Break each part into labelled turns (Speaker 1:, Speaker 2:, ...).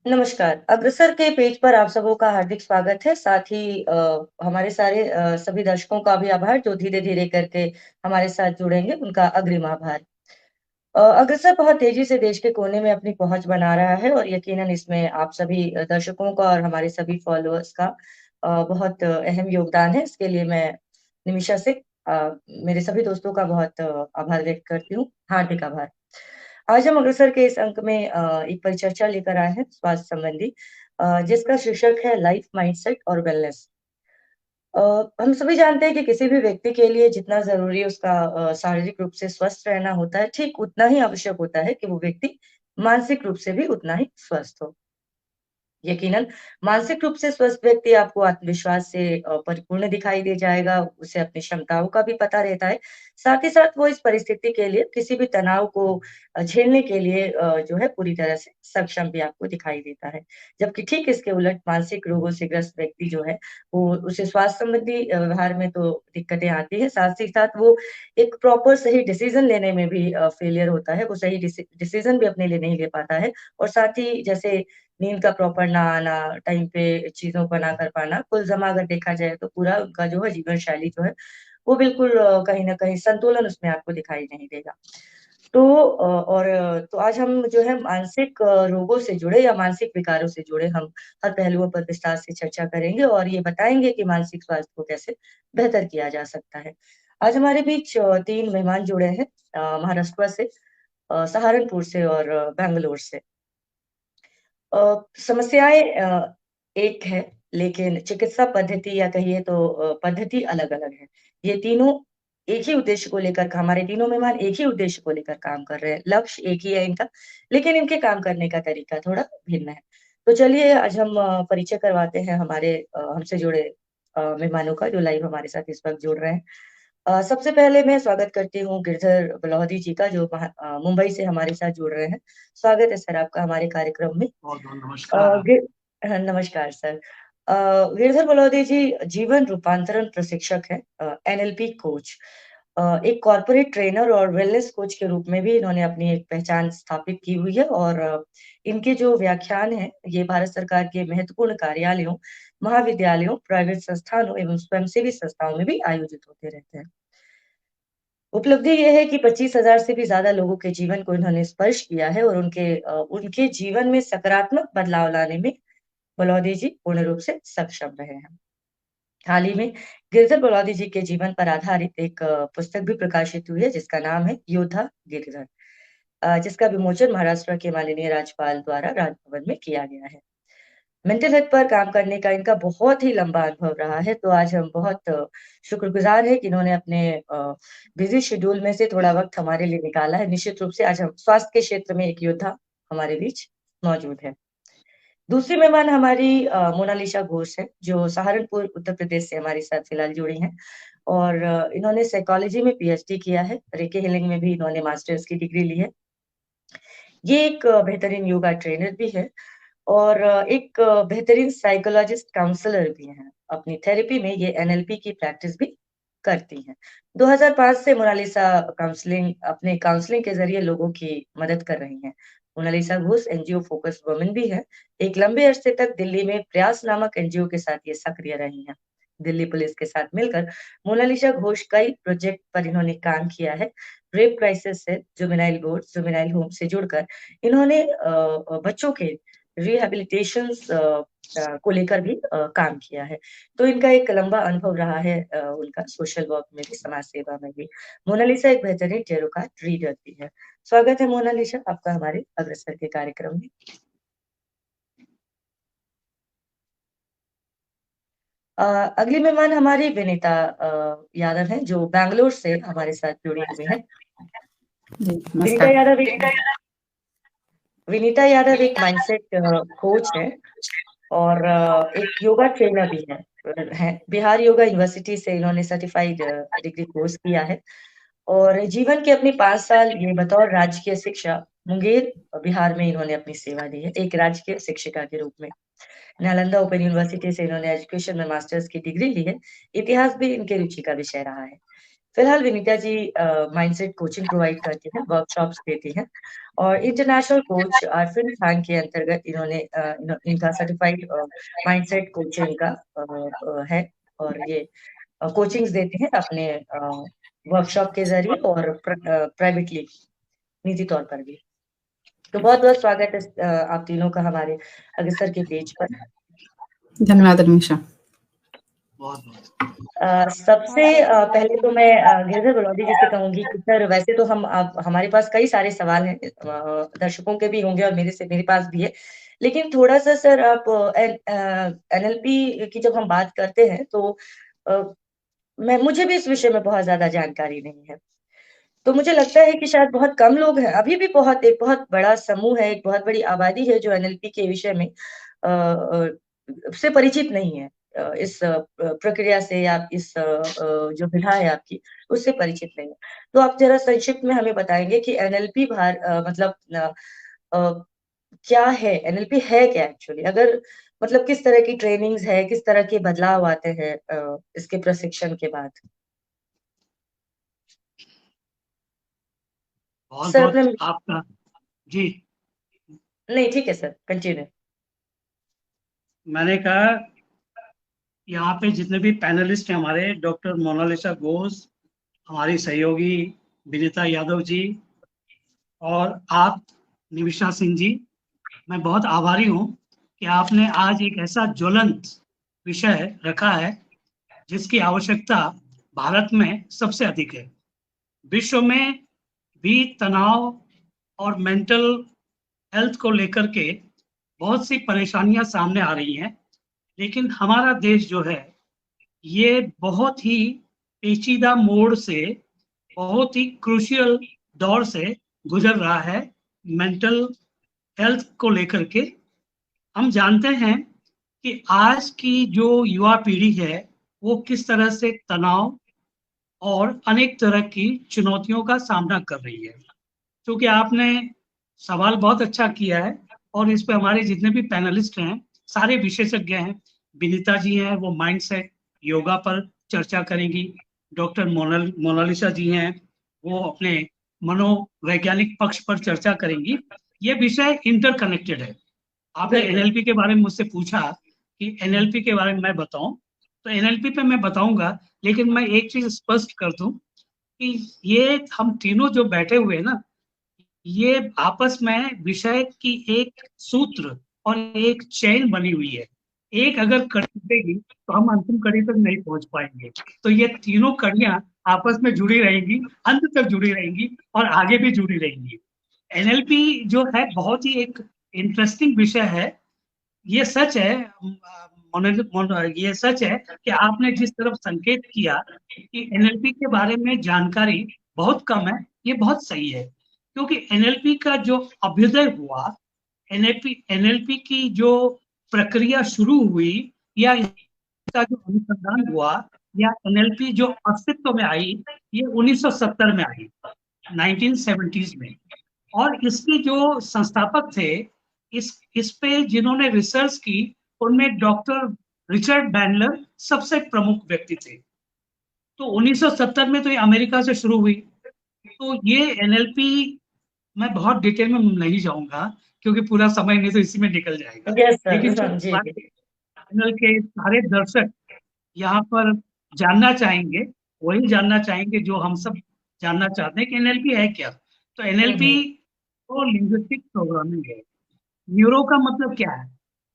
Speaker 1: नमस्कार। अग्रसर के पेज पर आप सबों का हार्दिक स्वागत है। साथ ही हमारे सारे सभी दर्शकों का भी आभार जो धीरे-धीरे करके हमारे साथ जुड़ेंगे, उनका अग्रिम आभार। अग्रसर बहुत तेज़ी से देश के कोने में अपनी पहुँच बना रहा है और यकीनन इसमें आप सभी दर्शकों का और हमारे सभी फॉलोअर्स का बहुत अहम योगदान है। इसके लिए मैं निमिषा से अ, मेरे सभी दोस्तों का बहुत आभार व्यक्त करती हूँ, हार्दिक आभार। आज हम अग्रसर के इस अंक में एक परिचर्चा लेकर आए हैं स्वास्थ्य संबंधी जिसका शीर्षक है लाइफ माइंडसेट और वेलनेस। अ, हम सभी जानते हैं कि किसी भी व्यक्ति के लिए जितना ज़रूरी उसका शारीरिक रूप से स्वस्थ रहना होता है, ठीक उतना ही आवश्यक होता है कि वो व्यक्ति मानसिक रूप से भी उतना ही स्वस्थ हो। यकीनन मानसिक रूप से स्वस्थ व्यक्ति आपको आत्मविश्वास से परिपूर्ण दिखाई दे जाएगा, उसे अपनी क्षमताओं का भी पता रहता है। साथ ही साथ वो इस परिस्थिति के लिए किसी भी तनाव को झेलने के लिए जो है पूरी तरह से सक्षम भी आपको दिखाई देता है। जबकि ठीक इसके उलट मानसिक रोगों से ग्रस्त व्यक्ति जो है, वो उसे स्वास्थ्य संबंधी व्यवहार में तो दिक्कतें आती हैं, साथ ही साथ वो एक प्रॉपर सही डिसीज़न लेने में भी फेलियर होता है, वो सही डिसीज़न भी अपने लिए नहीं ले पाता है और साथ ही जैसे नींद का प्रॉपर ना आना, टाइम पे चीज़ों को ना कर पाना, कुल जमा अगर देखा जाए तो पूरा उनका जो है जीवन शैली जो है, वो बिल्कुल कहीं न कहीं संतुलन उसमें आपको दिखाई नहीं देगा। तो तो आज हम जो है मानसिक रोगों से जुड़े या मानसिक विकारों से जुड़े हम हर पहलुओं पर विस्तार से चर्चा करेंगे और ये बताएँगे कि मानसिक स्वास्थ्य को कैसे बेहतर किया जा सकता है। आज हमारे बीच 3 मेहमान जुड़े हैं महाराष्ट्र से सहारनपुर से और बैंगलोर से। समस्याएँ एक है, लेकिन चिकित्सा पद्धति या कहिए तो पद्धति अलग-अलग है। ये तीनों एक ही उद्देश्य को लेकर हमारे तीनों मेहमान एक ही उद्देश्य को लेकर काम कर रहे हैं। लक्ष्य एक ही है इनका, लेकिन इनके काम करने का तरीका थोड़ा भिन्न है। तो चलिए आज हम परिचय करवाते हैं हमारे हमसे जुड़े मेहमानों का जो लाइव हमारे साथ इस वक़्त जुड़ रहे हैं। सबसे पहले मैं स्वागत करती हूँ गिरधर बलौदी जी का जो मुंबई से हमारे साथ जुड़ रहे हैं। स्वागत है सर आपका हमारे कार्यक्रम में।
Speaker 2: बहुत-बहुत
Speaker 1: अ,
Speaker 2: नमस्कार।
Speaker 1: गिर नमस्कार सर। गिरधर बलौदी जी जीवन रूपांतरण प्रशिक्षक हैं, एनएलपी कोच। एक कॉर्पोरेट ट्रेनर और वेलनेस कोच के रूप में भी इन्होंने अपनी एक पहचान स्थापित की हुई है और इनके जो व्याख्यान हैं, ये भारत सरकार के महत्वपूर्ण कार्यालयों, महाविद्यालयों, प्राइवेट संस्थानों एवं स्वयंसेवी संस्थाओं में भी आयोजित होते रहते हैं। उपलब्धि ये है कि 25,000 से भी ज़्यादा लोगों के जीवन को इन्होंने स्पर्श किया है और उनके जीवन में सकारात्मक बदलाव लाने में बलौदी जी पूर्ण रूप से सक्षम रहे हैं। हाल ही में गिरधर बलौदी जी के जीवन पर आधारित एक पुस्तक भी प्रकाशित हुई है जिसका नाम है योद्धा गिरधर, जिसका विमोचन महाराष्ट्र के माननीय राज्यपाल द्वारा राजभवन में किया गया है। मेंटल हेल्थ पर काम करने का इनका बहुत ही लंबा अनुभव रहा है, तो आज हम बहुत शुक्रगुज़ार हैं कि इन्होंने अपने बिज़ी शेड्यूल में से थोड़ा वक़्त हमारे लिए निकाला है। निश्चित रूप से आज हम स्वास्थ्य के क्षेत्र में एक योद्धा हमारे बीच मौजूद है। दूसरी मेहमान हमारी मोनालिसा घोष है, जो सहारनपुर, उत्तर प्रदेश से हमारे साथ फिलहाल जुड़ी हैं और इन्होंने साइकोलॉजी में पीएचडी किया है, रेकी हीलिंग में भी इन्होंने मास्टर्स की डिग्री ली है। ये एक बेहतरीन योगा ट्रेनर भी है और एक बेहतरीन साइकोलॉजिस्ट काउंसलर भी हैं। अपनी थेरेपी में ये एनएलपी की प्रैक्टिस भी करती हैं। 2005 से मोनालिसा अपने काउंसलिंग के ज़रिए लोगों की मदद कर रही हैं। Monalisa Ghosh NGO focused woman भी हैं। एक लंबे अरसे तक दिल्ली में प्रयास नामक एनजीओ के साथ ये सक्रिय रही हैं। दिल्ली पुलिस के साथ मिलकर मोनालिसा घोष कई प्रोजेक्ट पर इन्होंने काम किया है। रेप क्राइसिस से जुवेनाइल बोर्ड, जुवेनाइल होम से जुड़कर इन्होंने बच्चों के रिहैबिलिटेशंस को लेकर भी काम किया है। तो इनका एक लंबा अनुभव रहा है उनका सोशल वर्क में भी, समाज सेवा में भी। मोनालिसा एक बेहतरीन टैरो कार्ड रीडर भी है। स्वागत है मोनालिसा आपका हमारे अग्रसर के कार्यक्रम में। अ, अगली मेहमान हमारी विनीता यादव हैं जो बैंगलोर से हमारे साथ जुड़ी हुई हैं।
Speaker 3: जी,
Speaker 1: विनीता
Speaker 3: नमस्कार।
Speaker 1: यादव एक विनीता यादव एक माइंडसेट कोच है और एक योगा ट्रेनर भी है। बिहार योगा यूनिवर्सिटी से इन्होंने सर्टिफाइड डिग्री कोर्स किया है और जीवन के अपने 5 साल ये बतौर राजकीय शिक्षा मुंगेर बिहार में इन्होंने अपनी सेवा दी है, एक राजकीय शिक्षिका के रूप में। नालंदा ओपन यूनिवर्सिटी से इन्होंने एजुकेशन में मास्टर्स की डिग्री ली है। इतिहास भी इनके रुचि का विषय रहा है। फिलहाल Vinita ji mindset coaching provide करती हैं, वर्कशॉप्स देती हैं, और इंटरनेशनल कोच आरफिन खान के अंतर्गत इनका सर्टिफाइड माइंडसेट कोचिंग का है, और ये कोचिंग्स देते हैं अपने वर्कशॉप के जरिए और प्राइवेटली, निजी तौर पर भी। तो बहुत बहुत स्वागत है आप तीनों का हमारे अग्रसर के पेज पर।
Speaker 2: धन्यवाद रमीशा।
Speaker 1: सबसे पहले तो मैं गिरधर बलौदी जी से कहूंगी कि सर, वैसे तो हमारे पास कई सारे सवाल हैं, दर्शकों के भी होंगे और मेरे पास भी है, लेकिन थोड़ा सा सर आप एनएलपी की जब हम बात करते हैं तो मुझे भी इस विषय में बहुत ज्यादा जानकारी नहीं है। तो मुझे लगता है कि शायद बहुत कम लोग हैं, अभी भी एक बहुत बड़ा समूह है, एक बहुत बड़ी आबादी है जो एनएलपी के विषय में से परिचित नहीं है, इस प्रक्रिया से, या इस जो विधा है आपकी, उससे परिचित नहीं है। तो आप जरा संक्षिप्त में हमें बताएंगे कि एनएलपी मतलब क्या है, एनएलपी है क्या एक्चुअली, अगर मतलब किस तरह की ट्रेनिंग्स है, किस तरह के बदलाव आते हैं इसके प्रशिक्षण के बाद।
Speaker 3: बहुत
Speaker 1: सर
Speaker 3: बहुत
Speaker 1: अपने
Speaker 3: आपका जी।
Speaker 1: नहीं, ठीक है सर, कंटिन्यू।
Speaker 3: मैंने कहा यहाँ पे जितने भी पैनलिस्ट हैं हमारे, डॉक्टर मोनालिसा घोष, हमारी सहयोगी विनीता यादव जी, और आप निविशा सिंह जी, मैं बहुत आभारी हूँ कि आपने आज एक ऐसा ज्वलंत विषय रखा है जिसकी आवश्यकता भारत में सबसे अधिक है। विश्व में भी तनाव और मेंटल हेल्थ को लेकर के बहुत सी परेशानियां सामने आ रही हैं, लेकिन हमारा देश जो है ये बहुत ही पेचीदा मोड़ से, बहुत ही क्रूशियल दौर से गुजर रहा है मेंटल हेल्थ को लेकर के। हम जानते हैं कि आज की जो युवा पीढ़ी है वो किस तरह से तनाव और अनेक तरह की चुनौतियों का सामना कर रही है। क्योंकि आपने सवाल बहुत अच्छा किया है, और इस पे हमारे जितने भी पैनलिस्ट हैं सारे विशेषज्ञ हैं। विनीता जी हैं, वो माइंडसेट योगा पर चर्चा करेंगी। डॉक्टर मोनालिसा जी हैं, वो अपने मनोवैज्ञानिक पक्ष पर चर्चा करेंगी। ये विषय इंटरकनेक्टेड है। आपने एनएलपी के बारे में मुझसे पूछा कि एनएलपी के बारे में मैं बताऊं, तो एनएलपी पे मैं बताऊंगा, लेकिन मैं एक चीज स्पष्ट कर दूं कि ये हम तीनों जो बैठे हुए हैं ना, ये आपस में विषय की एक सूत्र और एक चेन बनी हुई है। एक अगर कड़ी टूटेगी तो हम अंतिम कड़ी तक नहीं पहुंच पाएंगे। तो ये तीनों कड़ियां आपस में जुड़ी रहेंगी, अंत तक जुड़ी रहेंगी और आगे भी जुड़ी रहेंगी। एनएलपी जो है बहुत ही एक इंटरेस्टिंग विषय है। ये सच है, ये सच है कि आपने जिस तरफ संकेत किया कि एनएलपी के बारे में जानकारी बहुत कम है, ये बहुत सही है। क्योंकि एनएलपी का जो अभ्युदय हुआ, एनएलपी एनएलपी की जो प्रक्रिया शुरू हुई, या इसका जो अनुसंधान हुआ, या एनएलपी जो अस्तित्व में आई, ये 1970 में आई, 1970s में। और इसके जो संस्थापक थे, इस पे जिन्होंने रिसर्च की, उनमें डॉक्टर रिचर्ड बैंडलर सबसे प्रमुख व्यक्ति थे। तो 1970 में तो ये अमेरिका से शुरू हुई। तो ये एनएलपी मैं बहुत डिटेल में नहीं जाऊंगा क्योंकि पूरा समय नहीं तो इसी में निकल जाएगा।
Speaker 1: यस
Speaker 3: लेकिन
Speaker 1: सर, जी जी।
Speaker 3: चैनल के सारे दर्शक यहाँ पर जानना चाहेंगे, वही जानना चाहेंगे जो हम सब जानना चाहते हैं कि एनएलपी है क्या। तो एनएलपी तो लिंग्विस्टिक प्रोग्रामिंग है। न्यूरो का मतलब क्या है?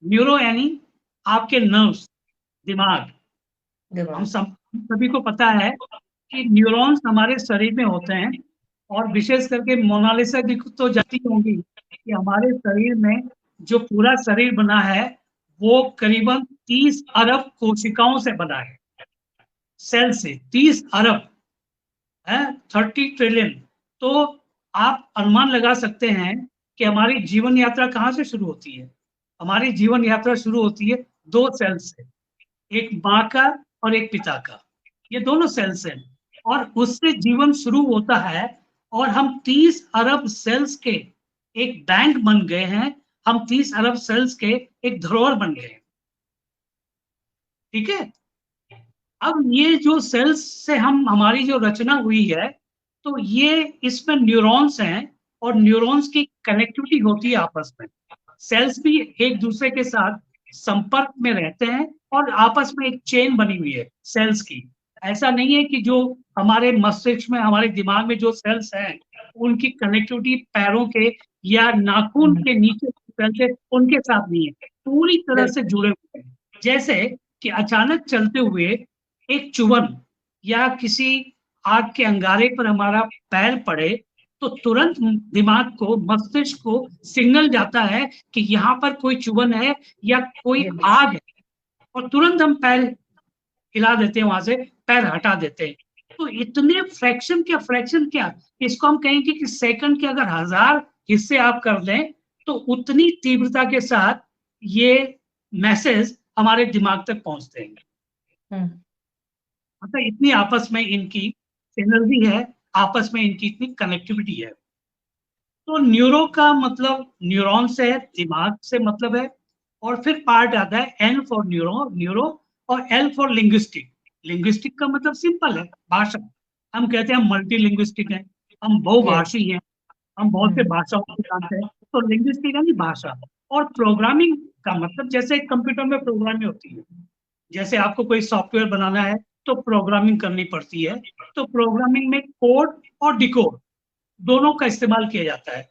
Speaker 3: न्यूरो यानी आपके नर्व्स, दिमाग। हम सभी को पता है कि न्यूरॉन्स हमारे शरीर में होते हैं, और विशेष करके मोनालिसा जी को तो जानती होंगी कि हमारे शरीर में जो पूरा शरीर बना है वो करीबन 30 अरब कोशिकाओं से बना है, सेल से 30 अरब है, 30 ट्रिलियन। तो आप अनुमान लगा सकते हैं कि हमारी जीवन यात्रा कहाँ से शुरू होती है। हमारी जीवन यात्रा शुरू होती है दो सेल से, एक माँ का और एक पिता का। ये दोनों सेल्स हैं, और उससे जीवन शुरू होता है। और हम 30 अरब सेल्स के एक बैंक बन गए हैं, हम 30 अरब सेल्स के एक धरोहर बन गए। ठीक है। अब ये जो सेल्स से हमारी जो रचना हुई है, तो ये इसमें न्यूरॉन्स हैं और न्यूरॉन्स की कनेक्टिविटी होती है आपस में। सेल्स भी एक दूसरे के साथ संपर्क में रहते हैं और आपस में एक चेन बनी हुई है सेल्स की। ऐसा नहीं है कि जो हमारे मस्तिष्क में, हमारे दिमाग में जो सेल्स हैं, उनकी कनेक्टिविटी पैरों के या नाखून के नीचे सेल्स है उनके साथ नहीं है, पूरी तरह से जुड़े हुए हैं। जैसे कि अचानक चलते हुए एक चुभन या किसी आग के अंगारे पर हमारा पैर पड़े, तो तुरंत दिमाग को, मस्तिष्क को सिग्नल जाता है कि यहाँ पर कोई चुभन है या कोई आग है, और तुरंत हम पैर हिला देते हैं, वहां से पैर हटा देते हैं। तो इतने फ्रैक्शन क्या, इसको हम कहेंगे कि सेकंड के अगर 1000 हिस्से आप कर दें, तो उतनी तीव्रता के साथ ये मैसेज हमारे दिमाग तक पहुंचते हैं। मतलब इतनी आपस में इनकी एनर्जी है, आपस में इनकी इतनी कनेक्टिविटी है। तो न्यूरो का मतलब न्यूरॉन से है, दिमाग से मतलब है। और फिर पार्ट आता है एन फॉर न्यूरो, और एल फॉर लिंग्विस्टिक। लिंग्विस्टिक का मतलब सिंपल है, भाषा। हम कहते हैं मल्टी लिंग्विस्टिक है, हम बहुभाषी हैं, हम बहुत से भाषाओं को जानते हैं। तो लिंग्विस्टिक यानी भाषा। और प्रोग्रामिंग का मतलब जैसे कंप्यूटर में प्रोग्रामिंग होती है, जैसे आपको कोई सॉफ्टवेयर बनाना है तो प्रोग्रामिंग करनी पड़ती है। तो प्रोग्रामिंग में कोड और डिकोड दोनों का इस्तेमाल किया जाता है।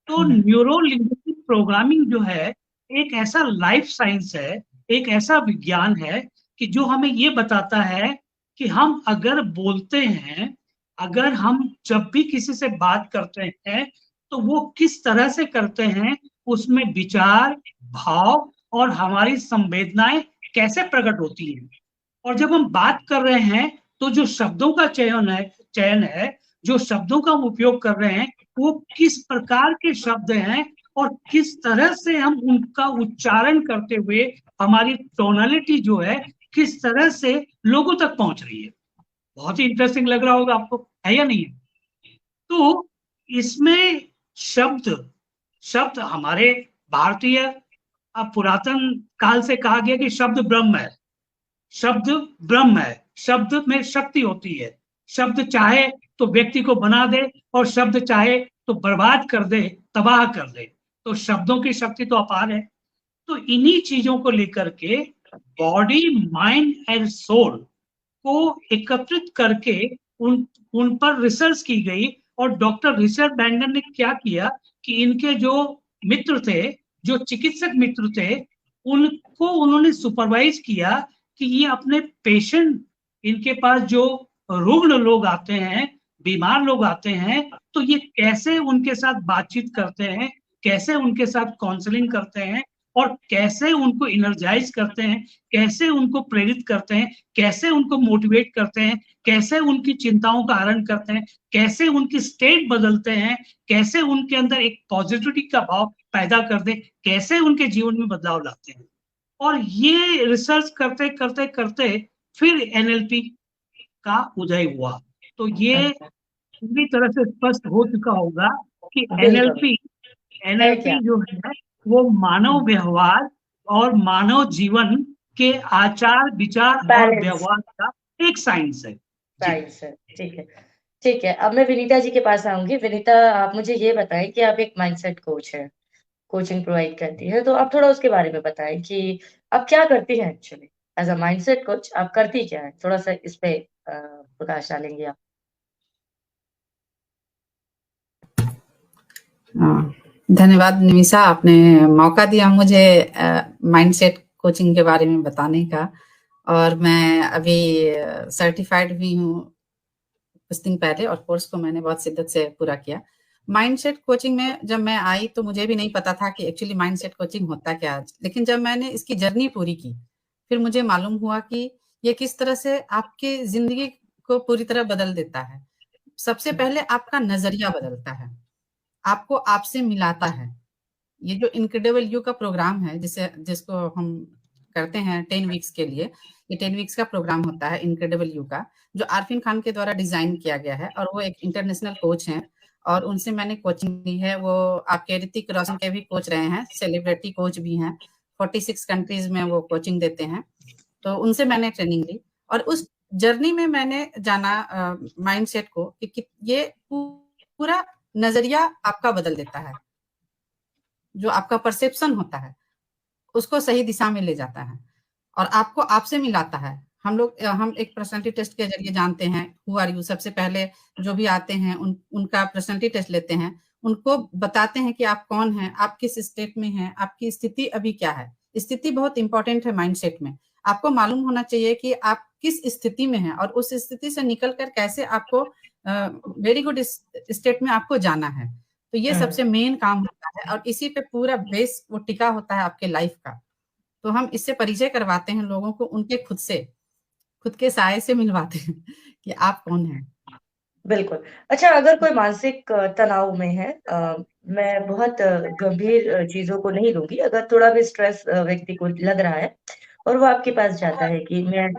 Speaker 3: तो न्यूरो लिंग्विस्टिक प्रोग्रामिंग जो है एक ऐसा लाइफ साइंस है, एक ऐसा विज्ञान है कि जो हमें ये बताता है कि हम अगर बोलते हैं, अगर हम जब भी किसी से बात करते हैं, तो वो किस तरह से करते हैं, उसमें विचार, भाव और हमारी संवेदनाएं कैसे प्रकट होती हैं। और जब हम बात कर रहे हैं, तो जो शब्दों का चयन है, जो शब्दों का हम उपयोग कर रहे हैं, वो किस प्रकार के शब्द हैं और किस तरह से हम उनका उच्चारण करते हुए हमारी टोनालिटी जो है किस तरह से लोगों तक पहुंच रही है। बहुत ही इंटरेस्टिंग लग रहा होगा आपको, है या नहीं है? तो इसमें शब्द शब्द हमारे भारतीय पुरातन काल से कहा गया कि शब्द ब्रह्म है, शब्द ब्रह्म है, शब्द में शक्ति होती है। शब्द चाहे तो व्यक्ति को बना दे और शब्द चाहे तो बर्बाद कर दे, तबाह कर दे। तो शब्दों की शक्ति तो अपार है। तो इन्हीं चीजों को लेकर के बॉडी, माइंड एंड सोल को एकत्रित करके उन पर रिसर्च की गई। और डॉक्टर रिचर्ड बैंडन ने क्या किया कि इनके जो मित्र थे, जो चिकित्सक मित्र थे, उनको उन्होंने सुपरवाइज किया कि ये अपने पेशेंट, इनके पास जो रुग्ण लोग आते हैं, बीमार लोग आते हैं, तो ये कैसे उनके साथ बातचीत करते हैं, कैसे उनके साथ काउंसलिंग करते हैं, और कैसे उनको इनर्जाइज करते हैं, कैसे उनको प्रेरित करते हैं, कैसे उनको मोटिवेट करते हैं, कैसे उनकी चिंताओं का हरण करते हैं, कैसे उनकी स्टेट बदलते हैं, कैसे उनके अंदर एक पॉजिटिविटी का भाव पैदा कर दे, कैसे उनके जीवन में बदलाव लाते हैं। और ये रिसर्च करते करते करते फिर एनएलपी का उदय हुआ। तो ये पूरी तरह से स्पष्ट हो चुका होगा कि एनएलपी जो है वो मानव व्यवहार और मानव जीवन के आचार, विचार और व्यवहार का एक साइंस है।
Speaker 1: साइंस है, ठीक है। ठीक है, अब मैं विनीता जी के पास आऊंगी। विनीता, आप मुझे ये बताएं कि आप एक माइंडसेट कोच है, कोचिंग प्रोवाइड करती है, तो आप थोड़ा उसके बारे में बताएं कि आप क्या करती हैं actually as a mindset coach. आप करती क्या है, थोड़ा सा इस पे प्रकाश डालेंगे आप?
Speaker 2: धन्यवाद निमिषा, आपने मौका दिया मुझे माइंडसेट कोचिंग के बारे में बताने का। और मैं अभी सर्टिफाइड भी हूँ कुछ दिन पहले, और कोर्स को मैंने बहुत शिद्दत से पूरा किया। माइंडसेट कोचिंग में जब मैं आई तो मुझे भी नहीं पता था कि एक्चुअली माइंडसेट कोचिंग होता क्या है। लेकिन जब मैंने इसकी जर्नी पूरी की, फिर मुझे मालूम हुआ कि ये किस तरह से आपकी जिंदगी को पूरी तरह बदल देता है। सबसे पहले आपका नजरिया बदलता है, आपको आपसे मिलाता है। ये जो इनक्रेडिबल यू का प्रोग्राम है, जिसको हम करते हैं 10 वीक्स के लिए, ये 10 वीक्स का प्रोग्राम होता है इनक्रेडिबल यू का, जो आरफिन खान के द्वारा डिजाइन किया गया है। और वो एक इंटरनेशनल कोच हैं और उनसे मैंने कोचिंग ली है। वो आपके ऋतिक रोशन के भी कोच रहे हैं, सेलिब्रिटी कोच भी हैं, 46 कंट्रीज में वो कोचिंग देते हैं। तो उनसे मैंने ट्रेनिंग ली और उस जर्नी में मैंने जाना माइंडसेट को कि ये पूरा नजरिया आपका बदल देता है, जो आपका परसेप्शन होता है उसको सही दिशा में ले जाता है और आपको आपसे मिलाता है। हम एक पर्सनालिटी टेस्ट के जरिए जानते हैं हु आर यू। सबसे पहले जो भी आते हैं उनका पर्सनालिटी टेस्ट लेते हैं, उनको बताते हैं कि आप कौन हैं, आप किस स्टेट में हैं, आपकी स्थिति अभी क्या है। स्थिति बहुत इंपॉर्टेंट है माइंडसेट में। आपको मालूम होना चाहिए कि आप किस स्थिति में हैं और उस स्थिति से निकल कर कैसे आपको वेरी गुड स्टेट में आपको जाना है। तो ये सबसे मेन काम होता है और इसी पे पूरा बेस वो टिका होता है आपके लाइफ का। तो हम इससे परिचय करवाते हैं लोगों को, उनके खुद के साये से मिलवाते हैं कि आप कौन हैं।
Speaker 1: बिल्कुल। अच्छा, अगर कोई मानसिक तनाव में है, मैं बहुत गंभीर चीज़ों को नहीं लूँगी, अगर थोड़ा भी स्ट्रेस व्यक्ति को लग रहा है और वो आपके पास जाता है कि मैं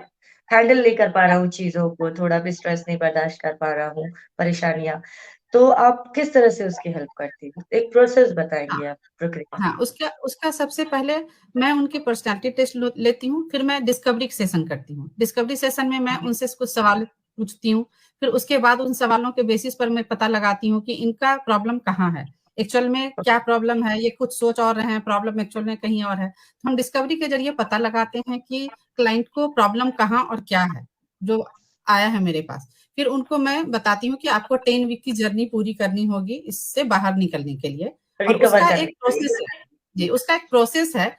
Speaker 1: हैंडल नहीं कर पा रहा हूँ चीज़ों को, थोड़ा भी स्ट्रेस नहीं बर्दाश्त कर पा रहा हूँ, परेशानियाँ, तो आप किस तरह से उसकी हेल्प करती हैं? एक प्रोसेस बताएँगी आप, प्रक्रिया?
Speaker 2: हाँ, उसका सबसे पहले मैं उनकी पर्सनैलिटी टेस्ट लेती हूँ, फिर मैं डिस्कवरी सेशन करती हूँ। डिस्कवरी सेशन में मैं उनसे कुछ सवाल पूछती हूँ, फिर उसके बाद उन सवालों के बेसिस पर मैं पता लगाती हूँ कि इनका प्रॉब्लम कहाँ है, एक्चुअल में क्या प्रॉब्लम है, ये कुछ सोच और रहे हैं, प्रॉब्लम एक्चुअल में कहीं और है। तो हम डिस्कवरी के जरिए पता लगाते हैं कि क्लाइंट को प्रॉब्लम कहाँ और क्या है, जो आया है मेरे पास। फिर उनको मैं बताती हूँ कि आपको 10 वीक की जर्नी पूरी करनी होगी इससे बाहर निकलने के लिए। और
Speaker 1: रिकवर
Speaker 2: उसका
Speaker 1: करने
Speaker 2: एक
Speaker 1: के लिए।
Speaker 2: प्रोसेस है। जी, उसका एक प्रोसेस है।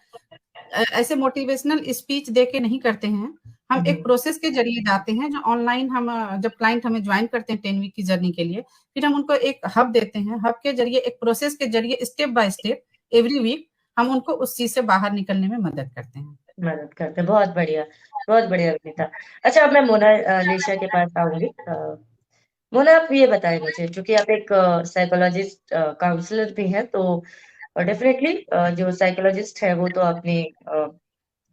Speaker 2: ऐसे मोटिवेशनल स्पीच देके नहीं करते हैं। हम एक प्रोसेस के ज़रिए जाते हैं, जो ऑनलाइन हम जब क्लाइंट हमें जॉइन करते हैं 10 वीक की जर्नी के लिए, फिर हम उनको एक हब देते हैं। हब के ज़रिए एक प्रोसेस के ज़रिए step by step every week हम उनको उस चीज़ से बाहर निकलने में मदद करते हैं।
Speaker 1: मदद करते हैं, बहुत बढ़िया विनीता। अच्छा, अब मैं मोनालिसा के पास आऊँगी। मोना, आप ये बताएँ मुझे, चूँकि आप एक साइकोलॉजिस्ट काउंसलर भी हैं, तो डेफिनिटली जो साइकोलॉजिस्ट है वो तो अपनी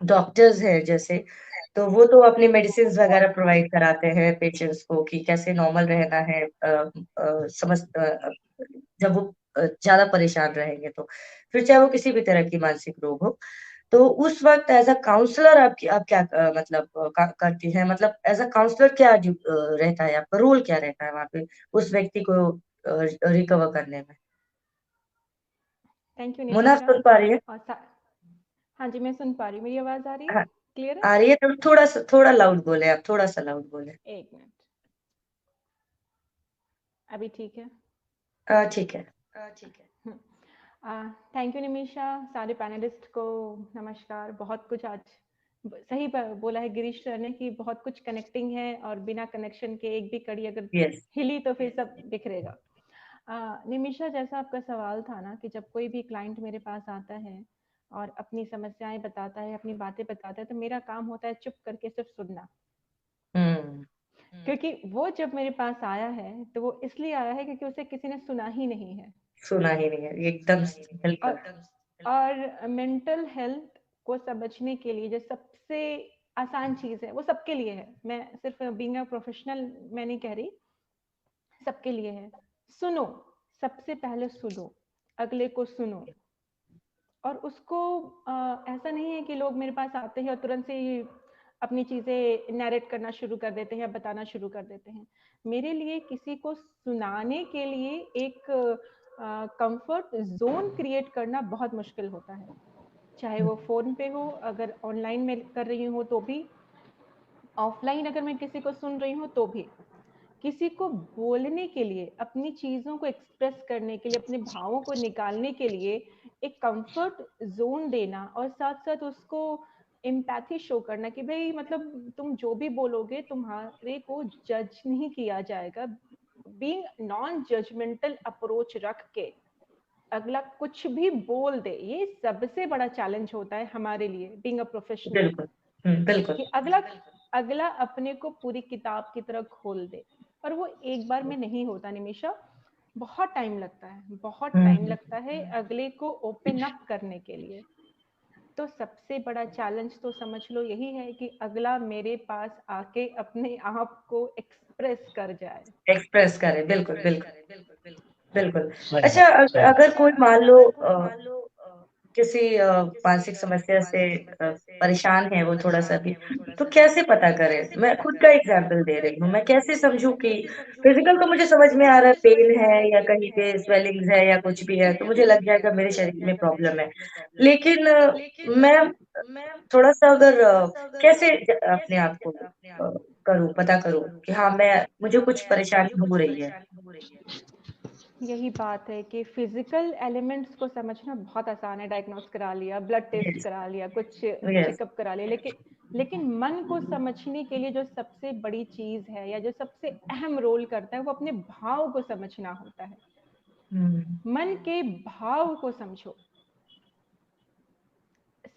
Speaker 1: डॉक्टर्स हैं जैसे, तो वो तो अपनी मेडिसिन्स वगैरह प्रोवाइड कराते हैं पेशेंट्स को कि कैसे नॉर्मल रहना है, जब वो ज़्यादा परेशान रहेंगे तो। फिर चाहे वो किसी भी तरह की मानसिक रोग हो। तो उस वक़्त एज़ अ काउंसलर आप क्या मतलब करती हैं? मतलब एज़ अ काउंसलर क्या रहता है आपका रोल, क्या रहता है वहाँ पे उस व्यक्ति को रिकवर करने में?
Speaker 4: थैंक यू
Speaker 1: मोना, आप
Speaker 4: निमिषा।
Speaker 1: सुन पा रही हैं?
Speaker 4: और हाँ जी, मैं सुन पा रही हूँ। मेरी आवाज़ आ रही है?
Speaker 1: हाँ,
Speaker 4: क्लियर है?
Speaker 1: आ रही है। तो थोड़ा लाउड बोलें आप, थोड़ा-सा लाउड बोलें।
Speaker 4: 1 मिनट। अभी ठीक है?
Speaker 1: ठीक है।
Speaker 4: Thank you Nimisha. सारे पैनलिस्ट को नमस्कार। बहुत कुछ आज सही बोला है गिरीश सर ने कि बहुत कुछ कनेक्टिंग है और बिना कनेक्शन के एक भी कड़ी अगर
Speaker 1: यस।
Speaker 4: हिली तो फिर सब बिखरेगा। निमिषा, जैसा आपका सवाल था ना कि जब कोई भी क्लाइंट मेरे पास आता है और अपनी समस्याएं बताता है, अपनी बातें बताता है, तो मेरा काम होता है चुप करके सिर्फ सुनना।
Speaker 1: हुँ।
Speaker 4: क्योंकि वो जब मेरे पास आया है तो वो इसलिए आया है क्योंकि उसे किसी ने सुना ही नहीं है।
Speaker 1: सुना ही नहीं है, एकदम बिल्कुल।
Speaker 4: और मेंटल हेल्थ को समझने के लिए जो सबसे आसान चीज है वो सबके लिए है। मैं सिर्फ बीइंग अ प्रोफेशनल मैं नहीं कह रही, सबके लिए है। सुनो, सबसे पहले सुनो, अगले को सुनो। और उसको ऐसा नहीं है कि लोग मेरे पास आते हैं और तुरंत से ही अपनी चीजें नैरेट करना शुरू कर देते हैं, बताना शुरू कर देते हैं। मेरे लिए किसी को सुनाने के लिए एक कंफर्ट जोन क्रिएट करना बहुत मुश्किल होता है। चाहे वो फोन पे हो, अगर ऑनलाइन में कर रही हूँ तो भी, ऑफलाइन अगर मैं किसी को सुन रही हूँ तो भी। किसी को बोलने के लिए, अपनी चीजों को एक्सप्रेस करने के लिए, अपने भावों को निकालने के लिए एक कंफर्ट जोन देना और साथ साथ उसको एम्पैथी शो करना कि भाई मतलब तुम जो भी बोलोगे तुम्हारे को जज नहीं किया जाएगा। बीइंग नॉन जजमेंटल अप्रोच रख के अगला कुछ भी बोल दे, ये सबसे बड़ा चैलेंज होता है हमारे लिए बीइंग अ प्रोफेशनल।
Speaker 1: बिल्कुल। बिल्कुल।
Speaker 4: कि अगला अपने को पूरी किताब की तरह खोल दे। और वो एक बार में नहीं होता निमिषा, बहुत टाइम लगता है, बहुत टाइम लगता है अगले को ओपन अप करने के लिए। तो सबसे बड़ा चैलेंज तो समझ लो यही है कि अगला मेरे पास आके अपने आप को एक्सप्रेस कर जाए।
Speaker 1: एक्सप्रेस करें, बिल्कुल।
Speaker 3: सही
Speaker 1: अच्छा,
Speaker 3: बात, सही
Speaker 1: अगर कोई मान लो किसी मानसिक समस्या से परेशान है वो थोड़ा-सा भी, तो कैसे पता करें? मैं खुद का एग्ज़ाम्पल दे रही हूँ, मैं कैसे समझूँ कि फिज़िकल तो मुझे समझ में आ रहा है पेन है या कहीं पे स्वेलिंग्स है या कुछ भी है, तो मुझे लग जाएगा मेरे शरीर में प्रॉब्लम है। लेकिन मैं थोड़ा-सा अगर कैसे अपने आप को करूँ, पता करूँ कि हाँ, मुझे कुछ परेशानी हो रही है?
Speaker 4: यही बात है कि फिजिकल एलिमेंट्स को समझना बहुत आसान है। डायग्नोस करा लिया, ब्लड टेस्ट
Speaker 1: यस,
Speaker 4: करा लिया, कुछ
Speaker 1: यस।
Speaker 4: चेकअप करा लिया, लेकिन मन को समझने के लिए जो सबसे बड़ी चीज है या जो सबसे अहम रोल करता है वो अपने भाव को समझना होता है।
Speaker 1: हुँ,
Speaker 4: मन के भाव को समझो।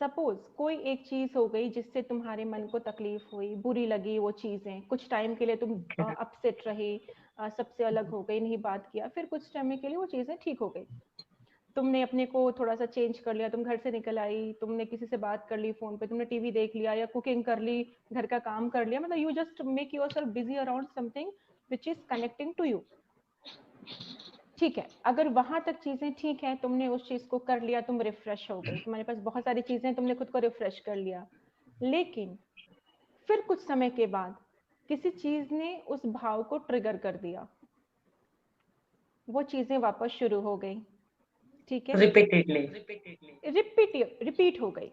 Speaker 4: सपोज कोई एक चीज हो गई जिससे तुम्हारे मन को तकलीफ हुई, बुरी लगी वो चीजें, कुछ टाइम के लिए तुम
Speaker 1: ओके।
Speaker 4: अपसेट रही, सबसे अलग हो गई, नहीं बात किया, फिर कुछ टाइम के लिए वो चीजें ठीक हो गई। तुमने अपने को थोड़ा सा चेंज कर लिया, तुम घर से निकल आई, तुमने किसी से बात कर ली फोन पे, तुमने टीवी देख लिया या कुकिंग कर ली, घर का काम कर लिया, मतलब you just make yourself busy around something which is connecting to you. ठीक है, अगर वहां तक चीजें ठीक है, तुमने उस चीज को कर लिया, तुम रिफ्रेश हो गई, तुम्हारे पास बहुत सारी चीजें, तुमने खुद को रिफ्रेश कर लिया। लेकिन फिर कुछ समय के बाद किसी चीज ने उस भाव को ट्रिगर कर दिया, वो चीजें वापस शुरू हो गई। ठीक है,
Speaker 1: रिपीटेडली।
Speaker 4: रिपीट हो गई।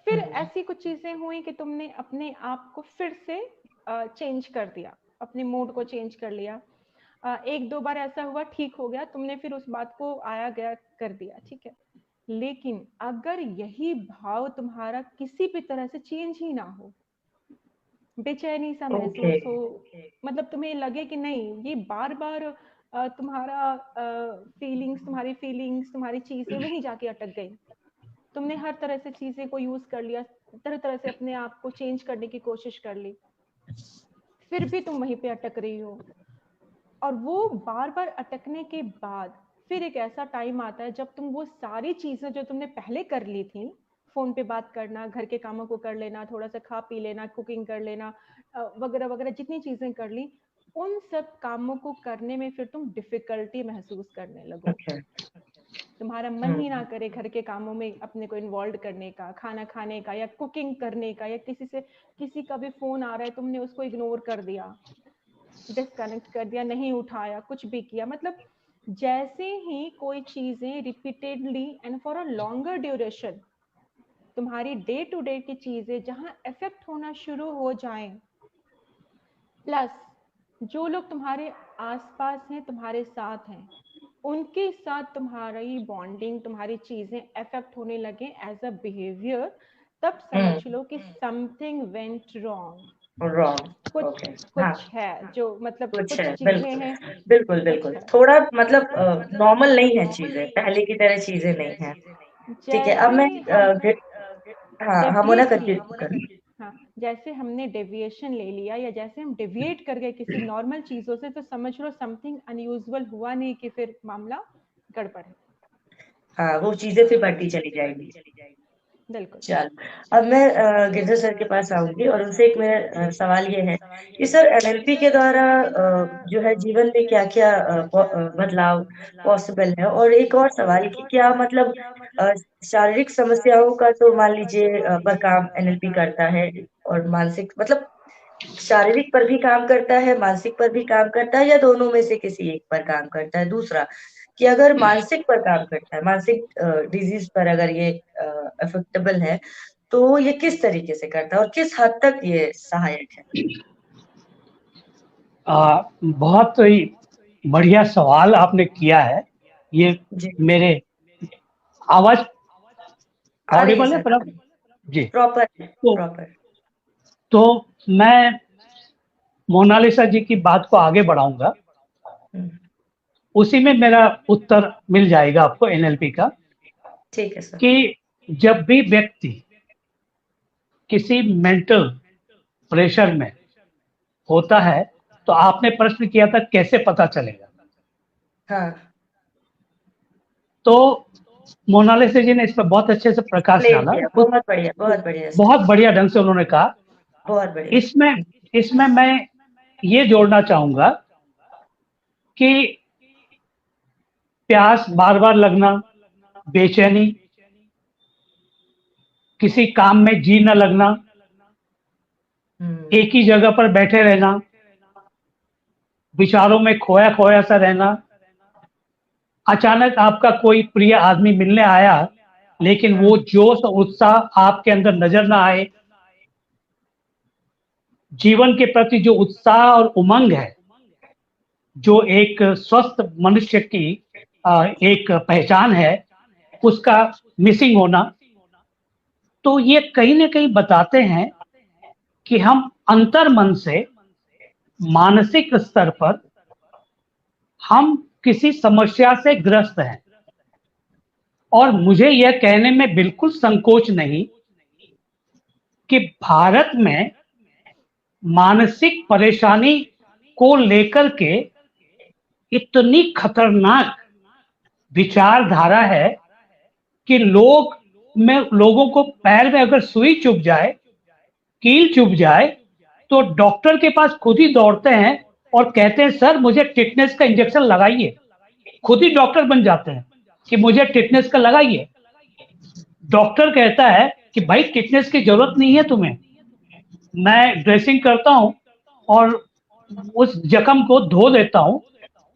Speaker 4: फिर
Speaker 1: हुँ,
Speaker 4: ऐसी कुछ चीजें हुई कि तुमने अपने आप को फिर से चेंज कर दिया, अपने मूड को चेंज कर लिया। एक दो बार ऐसा हुआ, ठीक हो गया, तुमने फिर उस बात को आया गया कर दिया। ठीक है, लेकिन अगर यही भाव तुम्हारा किसी भी तरह से चेंज ही ना हो, बेचैनी सा
Speaker 1: ओके।
Speaker 4: महसूस हो, मतलब तुम्हें लगे कि नहीं ये बार बार तुम्हारा तुम्हारी फीलिंग्स, तुम्हारी चीजें वहीं जाके अटक गई, तुमने हर तरह से चीजें को यूज कर लिया, तरह तरह से अपने आप को चेंज करने की कोशिश कर ली, फिर भी तुम वहीं पे अटक रही हो। और वो बार बार अटकने के बाद फिर एक ऐसा टाइम आता है जब तुम वो सारी चीजें जो तुमने पहले कर ली थी, फोन पे बात करना, घर के कामों को कर लेना, थोड़ा सा खा पी लेना, कुकिंग कर लेना, वगैरह वगैरह, जितनी चीजें कर ली, उन सब कामों को करने में फिर तुम डिफिकल्टी महसूस करने लगो।
Speaker 1: ओके।
Speaker 4: तुम्हारा मन ही ना
Speaker 1: हुँ,
Speaker 4: करे घर के कामों में अपने को इन्वॉल्व करने का, खाना खाने का या कुकिंग करने का, या किसी का भी फोन आ रहा है तुमने उसको इग्नोर कर दिया, डिस्कनेक्ट कर दिया, नहीं उठाया, कुछ भी किया। मतलब जैसे ही कोई चीजें repeatedly and for a longer duration तुम्हारी डे टू डे की चीजें जहां इफेक्ट होना शुरू हो जाएं, प्लस जो लोग तुम्हारे आसपास हैं, तुम्हारे साथ हैं, उनके साथ तुम्हारी बॉन्डिंग, तुम्हारी चीजें इफेक्ट होने लगे एज अ बिहेवियर, तब समझ
Speaker 1: हुँ,
Speaker 4: लो कि समथिंग वेंट रॉन्ग।
Speaker 1: रॉन्ग।
Speaker 4: कुछ
Speaker 1: ओके। हाँ,
Speaker 4: कुछ है, जो मतलब
Speaker 1: कुछ
Speaker 4: कुछ
Speaker 1: है,
Speaker 4: चीजें
Speaker 1: बिल्कुल।
Speaker 4: हैं,
Speaker 1: बिल्कुल,
Speaker 4: कुछ
Speaker 1: बिल्कुल।
Speaker 4: है।
Speaker 1: थोड़ा मतलब नॉर्मल नहीं है चीज़ें, पहले की तरह चीज़ें नहीं हैं। ठीक है, अब
Speaker 4: जैसे
Speaker 1: मैं
Speaker 4: हम
Speaker 1: हाँ, हाँ, मोना
Speaker 4: डेविएट किए,
Speaker 1: कंटिन्यू करें।
Speaker 4: हाँ, जैसे हमने डेविएशन ले लिया या जैसे हम डेविएट कर गए किसी नॉर्मल चीजों से, तो समझ लो समथिंग अनयूजुअल हुआ नहीं कि फिर मामला गड़बड़ है।
Speaker 1: हाँ, वो चीज़ें फिर बढ़ती चली जाएँगी।
Speaker 4: बिल्कुल।
Speaker 1: चलो, अब मैं गिरधर सर के पास आऊँगी और उनसे एक मेरा सवाल ये है कि सर एनएलपी के द्वारा जो है जीवन में क्या-क्या बदलाव पॉसिबल है? और एक और सवाल कि क्या मतलब अ, शारीरिक समस्याओं का तो मान लीजिए पर काम एनएलपी करता है और मानसिक मतलब शारीरिक पर भी काम करता है, मानसिक पर भी काम करता है या दोनों में से किसी एक पर काम करता है? दूसरा कि अगर मानसिक पर काम करता है, मानसिक डिज़ीज़ पर अगर ये अफ़ेक्टेबल है, तो ये किस तरीके से करता है और किस हद तक ये सहायक है?
Speaker 3: बहुत ही बढ़िया सवाल आपने किया है। ये
Speaker 1: जी,
Speaker 3: मेरे आवाज
Speaker 1: आ रही है
Speaker 3: ऑडिबल है
Speaker 1: सर,
Speaker 3: पर
Speaker 1: आ रही है।
Speaker 3: जी।
Speaker 1: प्रॉपर है,
Speaker 3: तो
Speaker 1: प्रॉपर।
Speaker 3: तो मैं मोनालिसा जी की बात को आगे बढ़ाऊंगा,
Speaker 1: हुँ,
Speaker 3: उसी में मेरा उत्तर मिल जाएगा आपको एनएलपी का,
Speaker 1: ठीक है सर।
Speaker 3: कि जब भी व्यक्ति किसी मेंटल प्रेशर में होता है, तो आपने प्रश्न किया था कैसे पता चलेगा,
Speaker 1: हाँ,
Speaker 3: तो मोनालिसा जी ने इस पर बहुत अच्छे से प्रकाश
Speaker 1: एक्सप्लेन
Speaker 3: डाला।
Speaker 1: किया, बहुत बढ़िया सर,
Speaker 3: बहुत बढ़िया ढंग से उन्होंने कहा।
Speaker 1: बहुत बढ़िया।
Speaker 3: इसमें इसमें मैं ये जोड़ना चाहूंगा कि प्यास बार बार लगना, बेचैनी, किसी काम में जी न लगना, एक ही जगह पर बैठे रहना, विचारों में खोया खोया सा रहना, अचानक आपका कोई प्रिय आदमी मिलने आया लेकिन वो जोश और उत्साह आपके अंदर नजर ना आए, जीवन के प्रति जो उत्साह और उमंग है, जो एक स्वस्थ मनुष्य की एक पहचान है, उसका मिसिंग होना, तो ये कहीं ना कहीं बताते हैं कि हम अंतर्मन से मानसिक स्तर पर हम किसी समस्या से ग्रस्त हैं। और मुझे यह कहने में बिल्कुल संकोच नहीं कि भारत में मानसिक परेशानी को लेकर के इतनी खतरनाक विचारधारा है कि लोगों को पैर में अगर सुई चुभ जाए, कील चुभ जाए, तो डॉक्टर के पास खुद ही दौड़ते हैं और कहते हैं सर मुझे टिटनेस का इंजेक्शन लगाइए। खुद ही डॉक्टर बन जाते हैं कि मुझे टिटनेस का लगाइए। डॉक्टर कहता है कि भाई टिटनेस की जरूरत नहीं है तुम्हें, मैं ड्रेसिंग करता हूं और उस जख्म को धो देता हूं,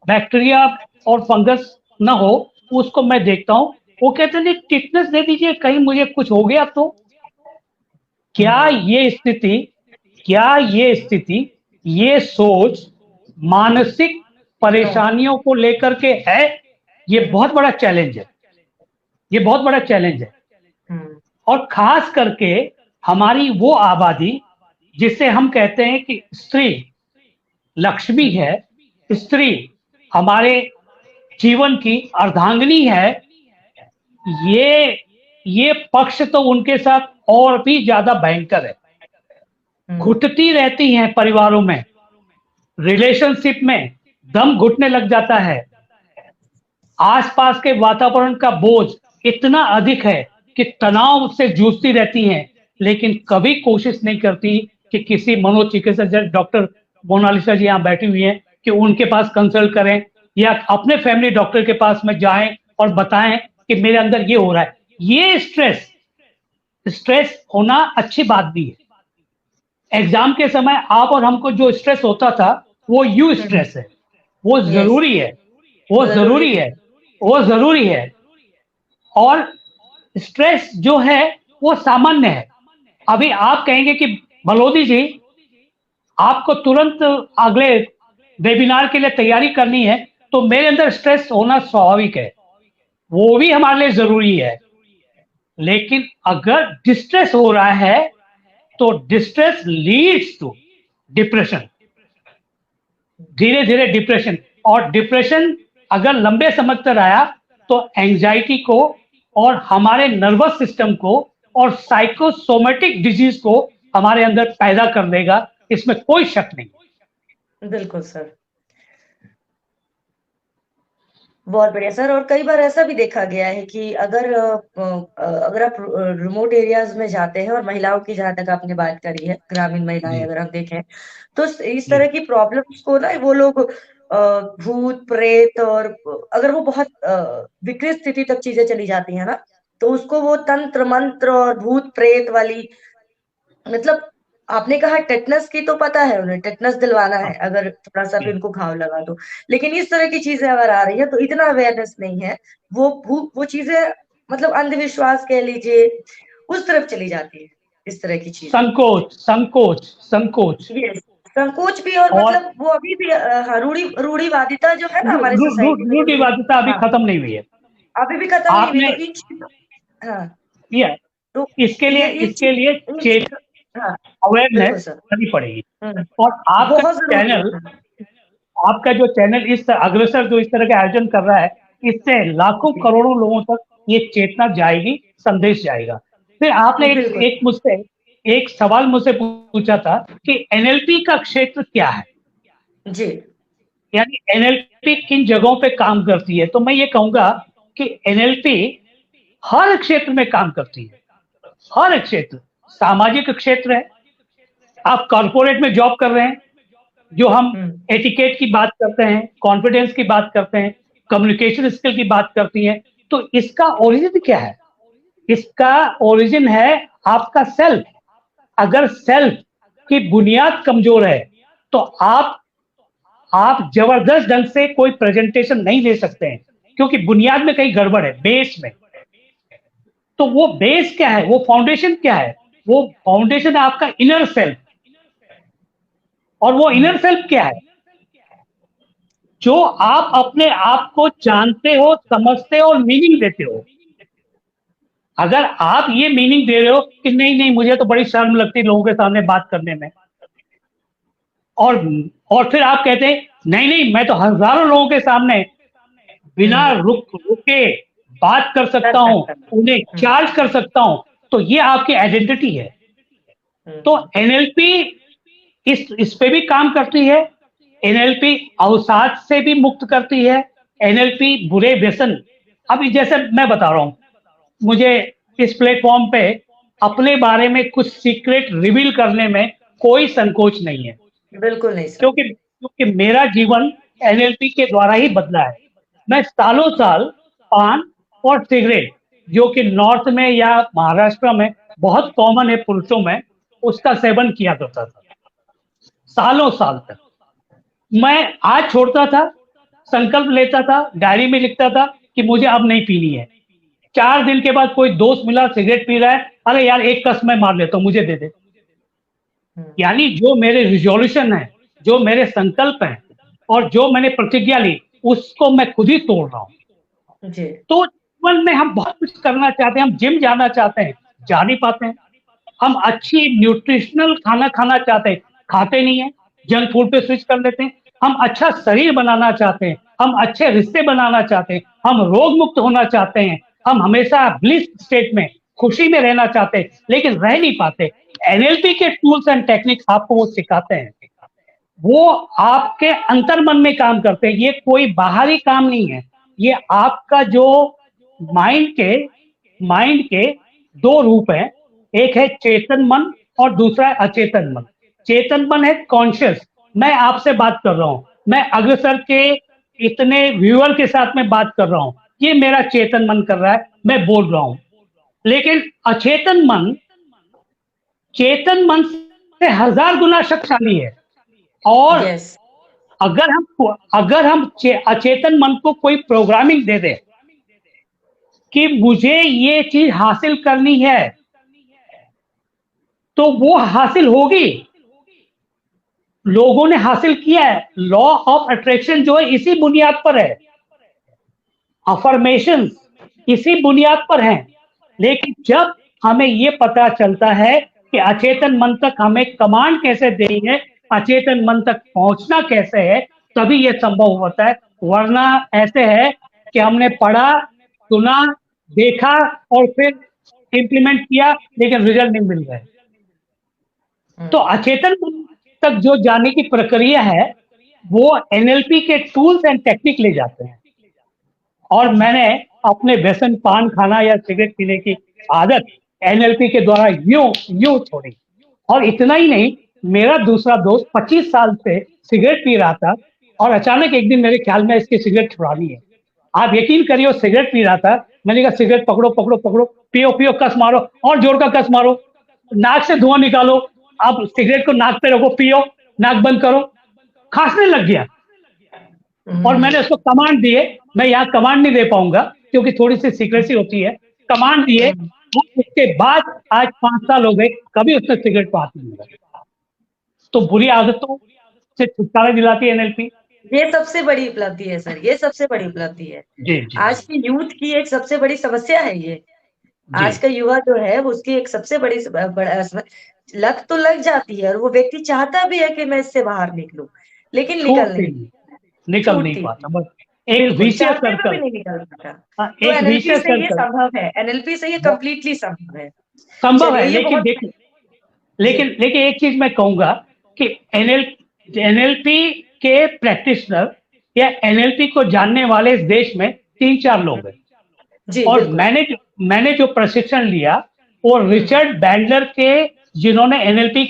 Speaker 3: बैक्टीरिया और फंगस ना हो उसको मैं देखता हूं। वो कहते हैं टिटनेस दे दीजिए, कहीं मुझे कुछ हो गया तो। क्या ये स्थिति, ये सोच मानसिक परेशानियों को लेकर के है? ये बहुत बड़ा चैलेंज है, ये बहुत बड़ा चैलेंज है। और खास करके हमारी वो आबादी जिसे हम कहते हैं कि स्त्री लक्ष्मी है, स्त्री हमारे जीवन की अर्धांगिनी है, ये पक्ष तो उनके साथ और भी ज्यादा भयंकर है। घुटती रहती हैं परिवारों में, रिलेशनशिप में दम घुटने लग जाता है, आसपास के वातावरण का बोझ इतना अधिक है कि तनाव से जूझती रहती हैं, लेकिन कभी कोशिश नहीं करती कि किसी मनोचिकित्सक, डॉक्टर मोनालिसा जी यहाँ बैठी हुई हैं, कि उनके पास कंसल्ट करें या अपने फैमिली डॉक्टर के पास में जाएं और बताएं कि मेरे अंदर ये हो रहा है। ये स्ट्रेस होना अच्छी बात भी है। एग्जाम के समय आप और हमको जो स्ट्रेस होता था वो यू स्ट्रेस है, वो जरूरी है, वो जरूरी है। और स्ट्रेस जो है वो सामान्य है। अभी आप कहेंगे कि बलोदी जी आपको तुरंत अगले वेबिनार के लिए तैयारी करनी है, तो मेरे अंदर स्ट्रेस होना स्वाभाविक है, वो भी हमारे लिए जरूरी है। लेकिन अगर डिस्ट्रेस हो रहा है तो डिस्ट्रेस लीड्स टू डिप्रेशन, धीरे धीरे डिप्रेशन। और डिप्रेशन अगर लंबे समय तक आया तो एंजाइटी को और हमारे नर्वस सिस्टम को और साइकोसोमेटिक डिजीज को हमारे अंदर पैदा कर देगा, इसमें कोई शक नहीं।
Speaker 1: बिल्कुल सर, बहुत बढ़िया सर। और कई बार ऐसा भी देखा गया है कि अगर आप रिमोट एरियाज में जाते हैं, और महिलाओं की जहां तक आपने बात करी है, ग्रामीण महिलाएं अगर हम देखें, तो इस तरह की प्रॉब्लम्स को ना वो लोग भूत प्रेत, और अगर वो बहुत विकृत स्थिति तक चीजें चली जाती है ना, तो उसको वो तंत्र मंत्र और भूत प्रेत वाली, मतलब आपने कहा टेटनस की तो पता है उन्हें, टेटनस दिलवाना है अगर थोड़ा सा भी उनको घाव लगा तो, लेकिन इस तरह की चीजें अगर आ रही है तो इतना अवेयरनेस नहीं है, वो चीजें मतलब अंधविश्वास कह लीजिए, उस तरफ चली जाती है इस तरह की चीज। संकोच भी, और मतलब वो अभी भी रूढ़िवादिता जो है ना हमारे सोसाइटी में,
Speaker 3: रूढ़िवादिता अभी खत्म नहीं हुई है,
Speaker 1: अभी भी खत्म नहीं हुई है। तो
Speaker 3: इसके लिए अवेयरनेस करनी पड़ेगी। और आपका जो चैनल इस अग्रसर जो इस तरह के आयोजन कर रहा है, इससे लाखों करोड़ों लोगों तक ये चेतना जाएगी, संदेश जाएगा। फिर आपने एक सवाल मुझसे पूछा था कि एनएलपी का क्षेत्र क्या है
Speaker 1: जी,
Speaker 3: यानी एनएलपी किन जगहों पे काम करती है। तो मैं ये कहूंगा कि एनएलपी हर क्षेत्र में काम करती है, हर क्षेत्र। सामाजिक क्षेत्र है, आप कॉर्पोरेट में जॉब कर रहे हैं, जो हम एटिकेट की बात करते हैं, कॉन्फिडेंस की बात करते हैं, कम्युनिकेशन स्किल की बात करती हैं, तो इसका ओरिजिन क्या है? इसका ओरिजिन है आपका सेल्फ, अगर सेल्फ की बुनियाद कमजोर है तो आप जबरदस्त ढंग से कोई प्रेजेंटेशन नहीं दे सकते हैं, क्योंकि बुनियाद में कहीं गड़बड़ है, बेस में। तो वो बेस क्या है, वो फाउंडेशन क्या है? वो फाउंडेशन है आपका इनर सेल्फ। और वो इनर सेल्फ क्या है? जो आप अपने आप को जानते हो, समझते हो और मीनिंग देते हो। अगर आप ये मीनिंग दे रहे हो कि नहीं नहीं मुझे तो बड़ी शर्म लगती है लोगों के सामने बात करने में, और फिर आप कहते हैं नहीं नहीं मैं तो हजारों लोगों के सामने बिना रुके बात कर सकता हूं, उन्हें चार्ज कर सकता हूं, तो ये आपकी आइडेंटिटी है। तो एनएलपी इस पे भी काम करती है। एनएलपी अवसाद से भी मुक्त करती है। एनएलपी बुरे व्यसन, अभी जैसे मैं बता रहा हूं, मुझे इस प्लेटफॉर्म पे अपने बारे में कुछ सीक्रेट रिवील करने में कोई संकोच नहीं है।
Speaker 1: बिल्कुल नहीं सर।
Speaker 3: क्योंकि मेरा जीवन एनएलपी के द्वारा ही बदला है। मैं सालों साल पान और सिगरेट, जो कि नॉर्थ में या महाराष्ट्र में बहुत कॉमन है पुरुषों में, उसका सेवन किया करता था सालों साल तक। मैं आज छोड़ता था, संकल्प लेता था, डायरी में लिखता था कि मुझे अब नहीं पीनी है। 4 दिन के बाद कोई दोस्त मिला सिगरेट पी रहा है, अरे यार एक कस मैं मार लेता हूं, मुझे दे दे। यानी जो मेरे रिजोल्यूशन है, जो मेरे संकल्प हैं और जो मैंने प्रतिज्ञा ली, उसको मैं खुद ही तोड़ रहा हूं। तो जीवन में हम बहुत कुछ करना चाहते हैं, हम जिम जाना चाहते हैं, जा नहीं पाते हैं। हम अच्छी न्यूट्रिशनल खाना खाना चाहते हैं, खाते नहीं है, जंक फूड पे स्विच कर लेते हैं। हम अच्छा शरीर बनाना चाहते हैं, हम अच्छे रिश्ते बनाना चाहते हैं, हम रोग मुक्त होना चाहते हैं, हम हमेशा ब्लिस स्टेट में, खुशी में रहना चाहते हैं, लेकिन रह नहीं पाते। एनएलपी के टूल्स एंड टेक्निक्स आपको वो सिखाते हैं, वो आपके अंतर्मन में काम करते हैं। ये कोई बाहरी काम नहीं है, ये आपका जो माइंड के 2 रूप हैं, एक है चेतन मन और दूसरा है अचेतन मन। चेतन मन है कॉन्शियस, मैं आपसे बात कर रहा हूं, मैं अग्रसर के इतने व्यूअर के साथ में बात कर रहा हूं, ये मेरा चेतन मन कर रहा है, मैं बोल रहा हूं। लेकिन अचेतन मन चेतन मन से 1000 गुना शक्तिशाली है। और अगर हम अचेतन मन को कोई प्रोग्रामिंग दे दे कि मुझे ये चीज हासिल करनी है, तो वो हासिल होगी। लोगों ने हासिल किया है। लॉ ऑफ अट्रैक्शन जो है इसी बुनियाद पर है, अफर्मेशन इसी बुनियाद पर है। लेकिन जब हमें ये पता चलता है कि अचेतन मन तक हमें कमांड कैसे देनी है, अचेतन मन तक पहुंचना कैसे है, तभी ये संभव होता है। वरना ऐसे है कि हमने पढ़ा, सुना, देखा और फिर इंप्लीमेंट किया, लेकिन रिजल्ट नहीं मिल रहे। तो अचेतन मन तक जो जाने की प्रक्रिया है, वो एनएलपी के टूल्स एंड टेक्निक ले जाते हैं। और मैंने अपने व्यसन, पान खाना या सिगरेट पीने की आदत एनएलपी के द्वारा यूं छोड़ी। और इतना ही नहीं, मेरा दूसरा दोस्त 25 साल से सिगरेट पी रहा था और अचानक एक दिन मेरे ख्याल में इसकी सिगरेट छुड़ानी है। आप यकीन करिए, सिगरेट पी रहा था। मैंने कहा सिगरेट पकड़ो पकड़ो पकड़ो, पियो पियो, कस मारो और जोर का कस मारो, नाक से धुआं निकालो, आप सिगरेट को नाक पे रखो, पियो, नाक बंद करो। खांसने लग गया। और मैंने उसको कमांड दिए, मैं यहाँ कमांड नहीं दे पाऊंगा क्योंकि थोड़ी सी सीक्रेसी होती है, कमांड दिए। उसके बाद आज 5 साल हो गए, कभी उसने सिगरेट को हाथ नहीं लगाया। तो बुरी आदतों से छुटकारा दिलाती है एनएलपी।
Speaker 1: ये सबसे बड़ी उपलब्धि है सर, ये सबसे बड़ी उपलब्धि है।
Speaker 3: जी,
Speaker 1: आज की यूथ की एक सबसे बड़ी समस्या है ये। आज का युवा जो है उसकी एक सबसे बड़ी लत तो लग जाती है और वो व्यक्ति चाहता भी है कि मैं इससे बाहर निकलूं, लेकिन निकल नहीं पाता। बस एक विशेष सर्कल
Speaker 3: नहीं निकल पाता।
Speaker 1: तो एनएलपी से ये संभव है, एनएलपी से ये कंप्लीटली संभव है।
Speaker 3: लेकिन एक चीज मैं कहूंगा कि एनएलपी के प्रैक्टिशनर या एनएलपी को जानने वाले इस देश में 3-4 लोग हैं। और मैंने जो प्रशिक्षण लिया वो रिचर्ड बैंडलर के, जिन्होंने एनएलपी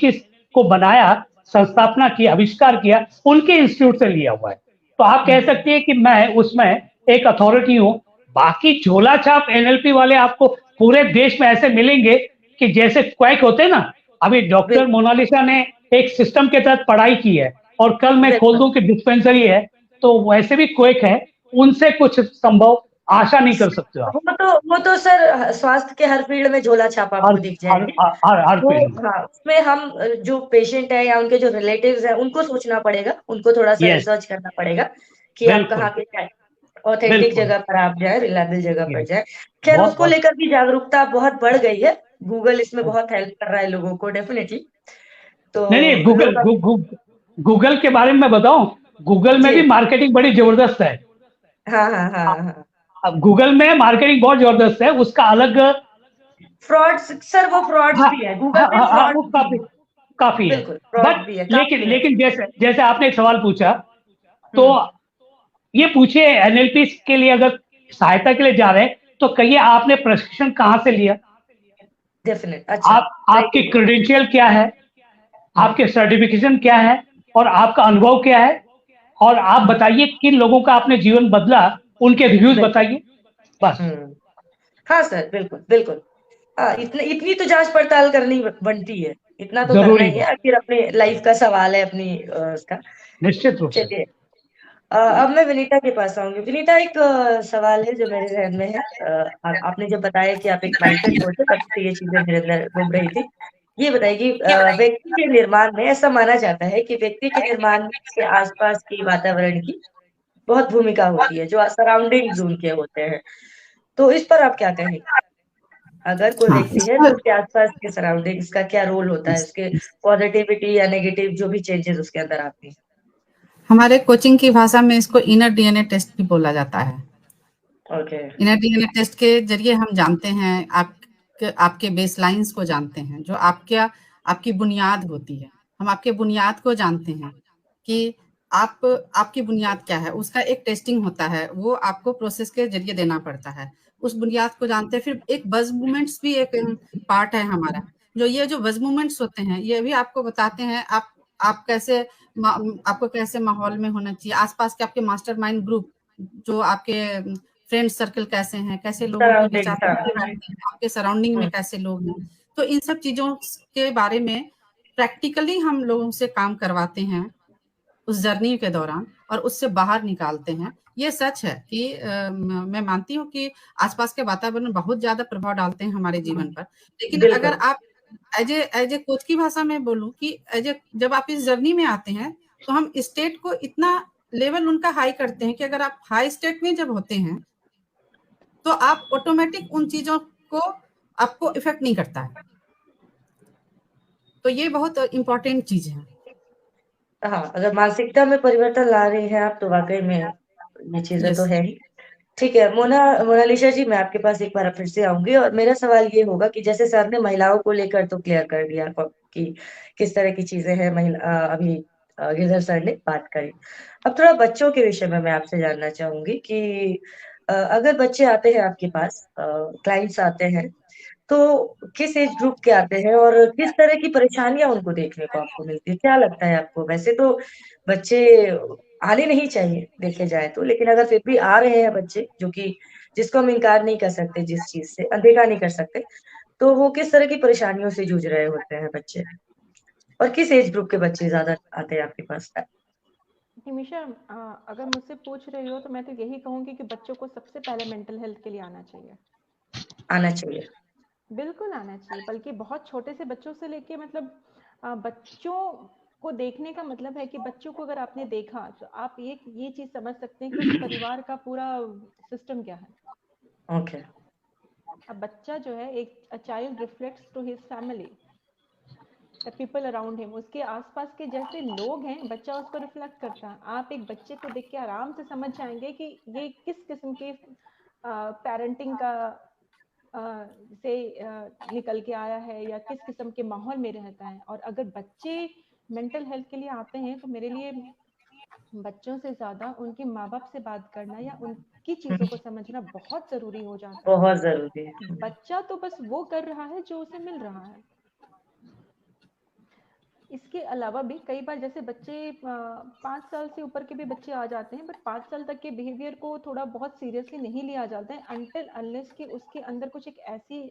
Speaker 3: को बनाया, संस्थापना की, आविष्कार किया, उनके इंस्टीट्यूट से लिया हुआ है। तो आप कह सकते हैं कि मैं उसमें एक अथॉरिटी हूं। बाकी झोला छाप एनएलपी वाले आपको पूरे देश में ऐसे मिलेंगे कि जैसे क्वैक होते हैं ना, अभी डॉक्टर
Speaker 1: बिल्कुल।
Speaker 3: मोनालिसा ने एक सिस्टम के तहत पढ़ाई की है, और कल मैं खोल
Speaker 1: बिल्कुल।
Speaker 3: दूं कि डिस्पेंसरी है, तो वैसे भी क्वेक है, उनसे कुछ संभव आशा नहीं कर सकते आप।
Speaker 1: वो तो सर स्वास्थ्य के हर फील्ड में झोला छाप
Speaker 3: हर
Speaker 1: आपको दिख
Speaker 3: हर
Speaker 1: जाएंगे।
Speaker 3: हर
Speaker 1: वो
Speaker 3: फील्ड में।
Speaker 1: हाँ, उसमें हम जो पेशेंट है या उनके जो रिलेटिव्स हैं उनको सोचना पड़ेगा, उनको थोड़ा सा
Speaker 3: यस,
Speaker 1: रिसर्च करना पड़ेगा कि आप
Speaker 3: बिल्कुल,
Speaker 1: कहाँ के क्या ऑथेंटिक
Speaker 3: बिल्कुल,
Speaker 1: जगह पर आप जाए, रिलायबल जगह पर
Speaker 3: यस,
Speaker 1: जाए। खैर
Speaker 3: बहुत
Speaker 1: उसको
Speaker 3: बहुत।
Speaker 1: लेकर भी जागरूकता बहुत बढ़ गई है, गूगल इसमें बहुत हेल्प कर रहा है लोगों को डेफिनेटली। तो
Speaker 3: नहीं, नहीं, गूगल
Speaker 1: लोग अब
Speaker 3: गूगल के बारे में मैं बताऊं, गूगल में
Speaker 1: जी
Speaker 3: भी मार्केटिंग बड़ी जबरदस्त है।
Speaker 1: हाँ हाँ हाँ हाँ।
Speaker 3: अब गूगल में मार्केटिंग बहुत जबरदस्त है, उसका अलग।
Speaker 1: फ्रॉड्स सर, वो फ्रॉड्स
Speaker 3: हाँ,
Speaker 1: भी है, गूगल में
Speaker 3: वो
Speaker 1: फ्रॉड्स भी
Speaker 3: काफी
Speaker 1: है।
Speaker 3: काफी है।
Speaker 1: बिल्कुल फ्रॉड
Speaker 3: बट
Speaker 1: भी है,
Speaker 3: लेकिन
Speaker 1: काफी है।
Speaker 3: लेकिन जैसे जैसे आपने एक सवाल पूछा, तो
Speaker 1: हम्म।
Speaker 3: ये पूछिए, एनएलपी के लिए अगर सहायता के लिए जा रहे हैं, तो कहिए आपने प्रशिक्षण कहाँ से लिया,
Speaker 1: डेफिनेट, अच्छा सही
Speaker 3: आपकी
Speaker 1: बोलिए।
Speaker 3: क्रेडेंशियल क्या है,
Speaker 1: हम्म।
Speaker 3: आपके सर्टिफिकेशन क्या है, और आपका अनुभव क्या है, और आप बताइए किन लोगों का आपने जीवन बदला, उनके रिव्यूज
Speaker 1: बिल्कुल।
Speaker 3: बताइए, बस।
Speaker 1: हम्म। हाँ सर, बिल्कुल बिल्कुल। हाँ, इतनी इतनी तो जांच पड़ताल करनी बनती है, इतना तो करना
Speaker 3: जरूरी
Speaker 1: ही है,
Speaker 3: बात,
Speaker 1: आखिर अपने लाइफ का सवाल है अपनी उसका।
Speaker 3: निश्चित रूप से।
Speaker 1: चलिए, अब मैं विनीता के पास आऊंगी। विनीता, एक सवाल है जो मेरे जहन में है। आपने जब बताया कि आप एक माइंडसेट कोच है, तब से ये चीजें मेरे अंदर घूम रही थी। ये बताइए कि व्यक्ति के निर्माण में ऐसा माना जाता है कि व्यक्ति के निर्माण में उसके आसपास के वातावरण की बहुत भूमिका होती है, जो सराउंडिंग्स उनके होते हैं। तो इस पर आप क्या कहेंगे? अगर कोई
Speaker 2: हाँ,
Speaker 1: व्यक्ति
Speaker 2: इस
Speaker 1: है तो
Speaker 2: पर
Speaker 1: उसके आसपास के सराउंडिंग्स का क्या रोल होता है, उसके पॉजिटिविटी या नेगेटिव जो भी चेंजेस उसके अंदर आती
Speaker 2: हमारे कोचिंग की भाषा में इसको इनर डीएनए टेस्ट भी बोला जाता है।
Speaker 1: है? ओके।
Speaker 2: इनर डीएनए टेस्ट के जरिए हम जानते हैं, आपके बेसलाइंस को जानते हैं, जो आपकी बुनियाद होती है। हम आपके बुनियाद को जानते हैं कि आपकी बुनियाद क्या है, उसका एक टेस्टिंग होता है, वो आपको प्रोसेस के जरिए देना पड़ता है। उस बुनियाद को जानते हैं। फिर एक बज़ मूवमेंट्स भी एक पार्ट है हमारा। ये जो बज़ मूवमेंट्स होते हैं, ये भी आपको बताते हैं आप कैसे आपको कैसे माहौल में होना चाहिए, आस-पास के आपके मास्टरमाइंड ग्रुप, जो आपके फ्रेंड सर्कल कैसे हैं, कैसे लोगों के बीच
Speaker 1: सराउंडिंग्स,
Speaker 2: आप
Speaker 1: हाँ।
Speaker 2: बैठते हैं, आपके सराउंडिंग में कैसे लोग हैं। तो इन सब चीज़ों के बारे में प्रैक्टिकली हम लोगों से काम करवाते हैं उस जर्नी के दौरान, और उससे बाहर निकालते हैं। ये सच है कि मैं मानती हूँ कि आसपास के वातावरण बहुत ज़्यादा प्रभाव डालते हैं हमारे जीवन पर। लेकिन अगर
Speaker 1: बिल्कुल।
Speaker 2: आप एज ए कोच की भाषा में बोलूँ कि जब आप इस जर्नी में आते हैं, तो हम स्टेट को इतना लेवल उनका हाई करते हैं कि अगर आप हाई स्टेट में जब होते हैं, तो आप ऑटोमेटिक उन चीज़ों को आपको इफ़ेक्ट नहीं करता है। तो ये बहुत इम्पोर्टेंट चीज़ है।
Speaker 1: हाँ, अगर मानसिकता में परिवर्तन ला रही हैं आप, तो वाकई में ये चीजें तो
Speaker 2: यस।
Speaker 1: है ही। ठीक है, मोनालिसा जी, मैं आपके पास एक बार फिर से आऊंगी, और मेरा सवाल ये होगा कि जैसे सर ने महिलाओं को लेकर तो क्लियर कर दिया कि किस तरह की चीजें हैं, अभी गिरधर सर ने बात करी। अब थोड़ा बच्चों के विषय में मैं आपसे जानना चाहूंगी कि अगर बच्चे आते हैं आपके पास, क्लाइंट्स आते हैं, तो किस एज ग्रुप के आते हैं और किस तरह की परेशानियां उनको देखने को आपको मिलती है? क्या लगता है आपको? वैसे तो बच्चे आने नहीं चाहिए देखे जाए तो, लेकिन अगर फिर भी आ रहे हैं बच्चे, जो कि जिसको हम इनकार नहीं कर सकते, जिस चीज से अनदेखा नहीं कर सकते, तो वो किस तरह की परेशानियों से जूझ रहे होते हैं बच्चे, और किस एज ग्रुप के बच्चे ज्यादा आते हैं आपके पास?
Speaker 4: निमिषा, अगर मुझसे पूछ रही हो तो मैं तो यही कहूंगी कि बच्चों को सबसे पहले मेंटल हेल्थ के लिए आना चाहिए।
Speaker 1: आना चाहिए।
Speaker 4: बिल्कुल आना चाहिए, बल्कि बहुत छोटे से बच्चों से लेके मतलब बच्चों को देखने का मतलब है कि बच्चों को अगर आपने देखा तो आप ये चीज समझ सकते हैं कि उस परिवार का पूरा सिस्टम क्या है।
Speaker 1: ओके।
Speaker 4: अब बच्चा जो है, एक a child reflects to his family, the people around him, उसके आसपास के जैसे लोग हैं बच्चा उसको रिफ्लेक्ट करता है। आप एक बच्चे को देख के आराम से समझ जाएंगे कि ये किस किस्म के पेरेंटिंग का से निकल के आया है, या किस किस्म के माहौल में रहता है। और अगर बच्चे मेंटल हेल्थ के लिए आते हैं तो मेरे लिए बच्चों से ज्यादा उनके माँ बाप से बात करना या उनकी चीजों को समझना बहुत जरूरी हो जाता है।
Speaker 1: बहुत जरूरी है।
Speaker 4: बच्चा तो बस वो कर रहा है जो उसे मिल रहा है। इसके अलावा भी कई बार जैसे बच्चे 5 साल से ऊपर के भी बच्चे आ जाते हैं, बट 5 साल तक के बिहेवियर को थोड़ा बहुत सीरियसली नहीं लिया जाता है अनटिल अनलेस कि उसके अंदर कुछ एक ऐसी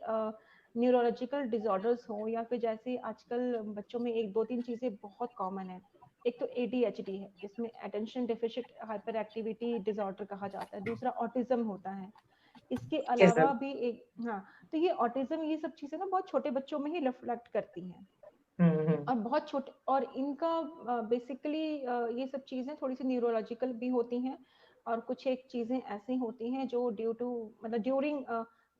Speaker 4: न्यूरोलॉजिकल डिसऑर्डर्स हो, या फिर जैसे आजकल बच्चों में एक दो तीन चीजें बहुत कॉमन है। एक तो ADHD है, जिसमें attention deficit hyper activity disorder कहा जाता है। दूसरा ऑटिज्म होता है। इसके
Speaker 1: yes sir.
Speaker 4: अलावा भी एक, हाँ, तो ये ऑटिज्म, ये सब चीजें ना बहुत छोटे बच्चों में ही रिफ्लेक्ट करती हैं, और बहुत छोटे, और इनका बेसिकली ये सब चीजें थोड़ी सी न्यूरोलॉजिकल भी होती हैं, और कुछ एक चीजें ऐसी होती हैं जो ड्यू टू, मतलब ड्यूरिंग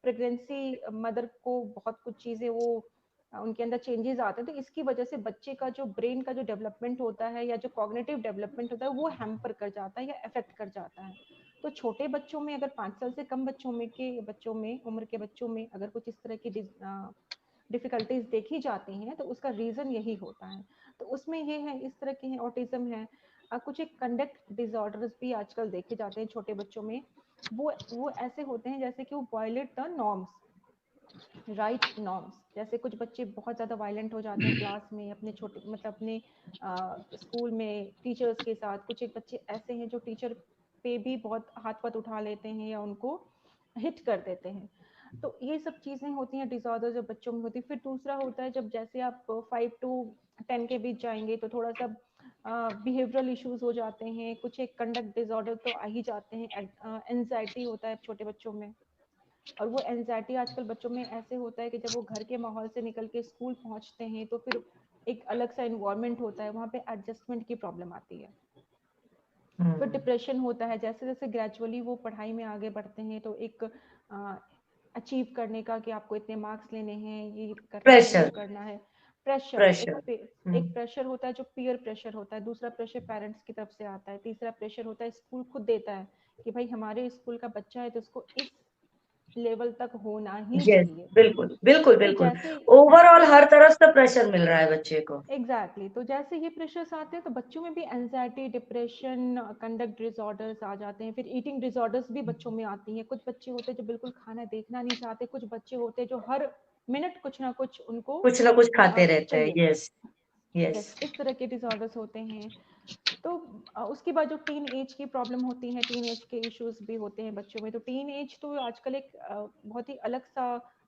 Speaker 4: प्रेगनेंसी मदर को बहुत कुछ चीजें वो उनके अंदर चेंजेस आते हैं, तो इसकी वजह से बच्चे का जो ब्रेन का जो डेवलपमेंट होता है या जो कॉग्निटिव डेवलपमेंट होता है वो हैम्पर कर जाता है या अफेक्ट कर जाता है। तो छोटे बच्चों में, अगर 5 साल से कम बच्चों में उम्र के बच्चों में अगर कुछ इस तरह की डिफिकल्टीज देखी जाती हैं, तो उसका रीजन यही होता है। तो उसमें ये है, इस तरह के हैं, ऑटिज्म है। कुछ एक कंडक्ट डिसऑर्डर्स भी आजकल देखे जाते हैं छोटे बच्चों में। वो ऐसे होते हैं जैसे कि वो violate the norms, right norms. जैसे कुछ बच्चे बहुत ज्यादा वायलेंट हो जाते हैं क्लास में, अपने छोटे, मतलब अपने स्कूल में टीचर्स के साथ। कुछ एक बच्चे ऐसे हैं जो टीचर पे भी बहुत हाथ पाथ उठा लेते हैं या उनको हिट कर देते हैं। तो ये सब चीजें होती हैं डिसऑर्डर जो बच्चों में होती है। फिर दूसरा होता है जब जैसे आप 5 to 10 के बीच जाएंगे तो थोड़ा सा बिहेवियरल इश्यूज हो जाते हैं, कुछ एक कंडक्ट डिसऑर्डर तो आ ही जाते हैं। एंजाइटी होता है छोटे बच्चों में, और वो एंजाइटी आजकल बच्चों में ऐसे होता है कि जब वो घर के माहौल से निकल के स्कूल पहुंचते हैं तो फिर एक अलग सा इन्वायरमेंट होता है, वहाँ पे एडजस्टमेंट की प्रॉब्लम आती है। फिर डिप्रेशन होता है, जैसे जैसे ग्रेजुअली वो पढ़ाई में आगे बढ़ते हैं तो एक अचीव करने का कि आपको इतने मार्क्स लेने हैं, ये करना है, वो
Speaker 1: प्रेशर
Speaker 4: करना है। प्रेशर,
Speaker 1: प्रेशर
Speaker 4: एक प्रेशर होता है जो पीयर प्रेशर होता है। दूसरा प्रेशर पेरेंट्स की तरफ से आता है। तीसरा प्रेशर होता है स्कूल खुद देता है कि भाई हमारे स्कूल का बच्चा है तो उसको इस लेवल तक होना ही
Speaker 1: यस
Speaker 4: चाहिए।
Speaker 1: बिल्कुल बिल्कुल
Speaker 4: तो
Speaker 1: बिल्कुल।
Speaker 4: जैसे
Speaker 1: ओवरऑल हर तरफ से प्रेशर मिल रहा है बच्चे को।
Speaker 4: एग्जैक्टली तो जैसे ये प्रेशर्स आते हैं तो बच्चों में भी एंजाइटी, डिप्रेशन, कंडक्ट डिसऑर्डर्स आ जाते हैं। फिर ईटिंग डिसऑर्डर्स भी बच्चों में आती हैं। कुछ बच्चे होते हैं जो बिल्कुल खाना देखना नहीं चाहते, कुछ बच्चे होते हैं जो हर मिनट कुछ ना कुछ उनको
Speaker 1: कुछ ना कुछ खाते रहते हैं।
Speaker 4: चाहिए।
Speaker 1: Yes yes.
Speaker 4: यस, इस तरह के डिसऑर्डर्स होते हैं। तो उसके बाद जो टीन एज की प्रॉब्लम होती है, टीन एज के इश्यूज भी होते हैं बच्चों में। तो टीन एज तो आजकल एक बहुत ही अलग सा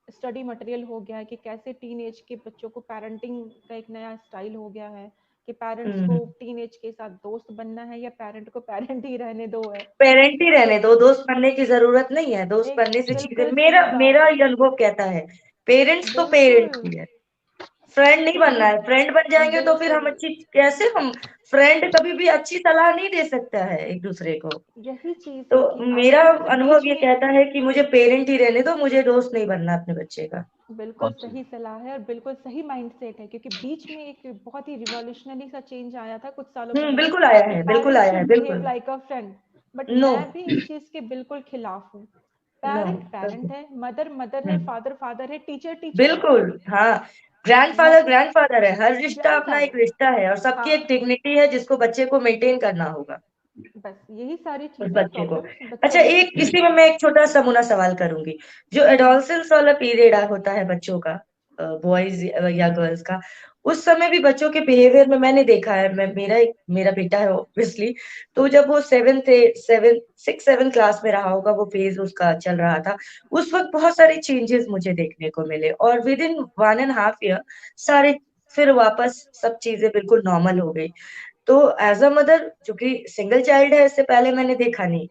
Speaker 4: स्टडी मटेरियल हो गया है कि कैसे टीन एज के बच्चों को पेरेंटिंग का एक नया स्टाइल हो गया है कि पेरेंट्स को टीन एज के साथ दोस्त बनना है या पेरेंट को पेरेंट ही रहने दो है।
Speaker 1: पेरेंट ही रहने
Speaker 4: तो
Speaker 1: दो, दोस्त बनने की जरूरत नहीं है। दोस्त
Speaker 4: एक
Speaker 1: बनने से चीजें,
Speaker 4: बिल्कुल
Speaker 1: मेरा
Speaker 4: सही बात
Speaker 1: मेरा
Speaker 4: है।
Speaker 1: ये अनुभव कहता है पेरेंट्स तो पेरेंट्स
Speaker 4: बिल्कुल
Speaker 1: ही है। फ्रेंड नहीं बनना
Speaker 4: सही,
Speaker 1: है। फ्रेंड बन जाएंगे तो फिर हम
Speaker 4: बिल्कुल
Speaker 1: अच्छी कैसे, हम फ्रेंड कभी भी अच्छी सलाह नहीं दे सकता है एक दूसरे को।
Speaker 4: यही चीज
Speaker 1: तो
Speaker 4: है कि
Speaker 1: मेरा
Speaker 4: आपको
Speaker 1: अनुभव
Speaker 4: बीच
Speaker 1: ये
Speaker 4: में,
Speaker 1: कहता है कि मुझे पेरेंट ही रहने दो, मुझे दोस्त नहीं बनना अपने बच्चे का।
Speaker 4: बिल्कुल सही सलाह है और बिल्कुल सही माइंडसेट है। क्योंकि बीच में एक बहुत ही रिवॉल्यूशनरी सा चेंज आया था कुछ सालों पहले
Speaker 1: बिल्कुल आया
Speaker 4: कि
Speaker 1: है, बिल्कुल
Speaker 4: पेरेंट्स
Speaker 1: आया है,
Speaker 4: शुड बिहेव
Speaker 1: बिल्कुल।
Speaker 4: Like a friend. But
Speaker 1: no
Speaker 4: मैं भी इस चीज के बिल्कुल खिलाफ हूँ।
Speaker 1: नो
Speaker 4: पेरेंट पेरेंट है, मदर मदर है, फादर फादर है, टीचर टीचर है।
Speaker 1: बिल्कुल हाँ।
Speaker 4: मैं
Speaker 1: ग्रैंडफादर
Speaker 4: तो
Speaker 1: ग्रैंडफादर है। हर रिश्ता अपना एक
Speaker 4: ग्रैंडफादर,
Speaker 1: रिश्ता है और सबकी एक
Speaker 4: हाँ,
Speaker 1: डिग्निटी है जिसको बच्चे को मेंटेन करना होगा,
Speaker 4: बस यही सारी
Speaker 1: उस
Speaker 4: चीजें
Speaker 1: बच्चे को।
Speaker 4: प्रॉब्लम्स बच्चों
Speaker 1: अच्छा,
Speaker 4: में
Speaker 1: एक
Speaker 4: आती
Speaker 1: इसी
Speaker 4: हैं।
Speaker 1: में मैं एक छोटा सा मुना सवाल करूंगी। जो एडोलसेंस वाला पीरियड होता है बच्चों का, बॉयज या गर्ल्स का, उस समय भी बच्चों के बिहेवियर में मैंने देखा है, मेरा बेटा है ऑब्वियसली। तो जब वो 6-7 क्लास में रहा होगा, वो फेज उसका चल रहा था, उस वक्त बहुत सारे चेंजेस मुझे देखने को मिले और विद इन 1.5 year सारे फिर वापस सब चीजें बिल्कुल नॉर्मल हो गई। तो एज अ मदर, जो कि सिंगल चाइल्ड है, इससे पहले मैंने देखा नहीं।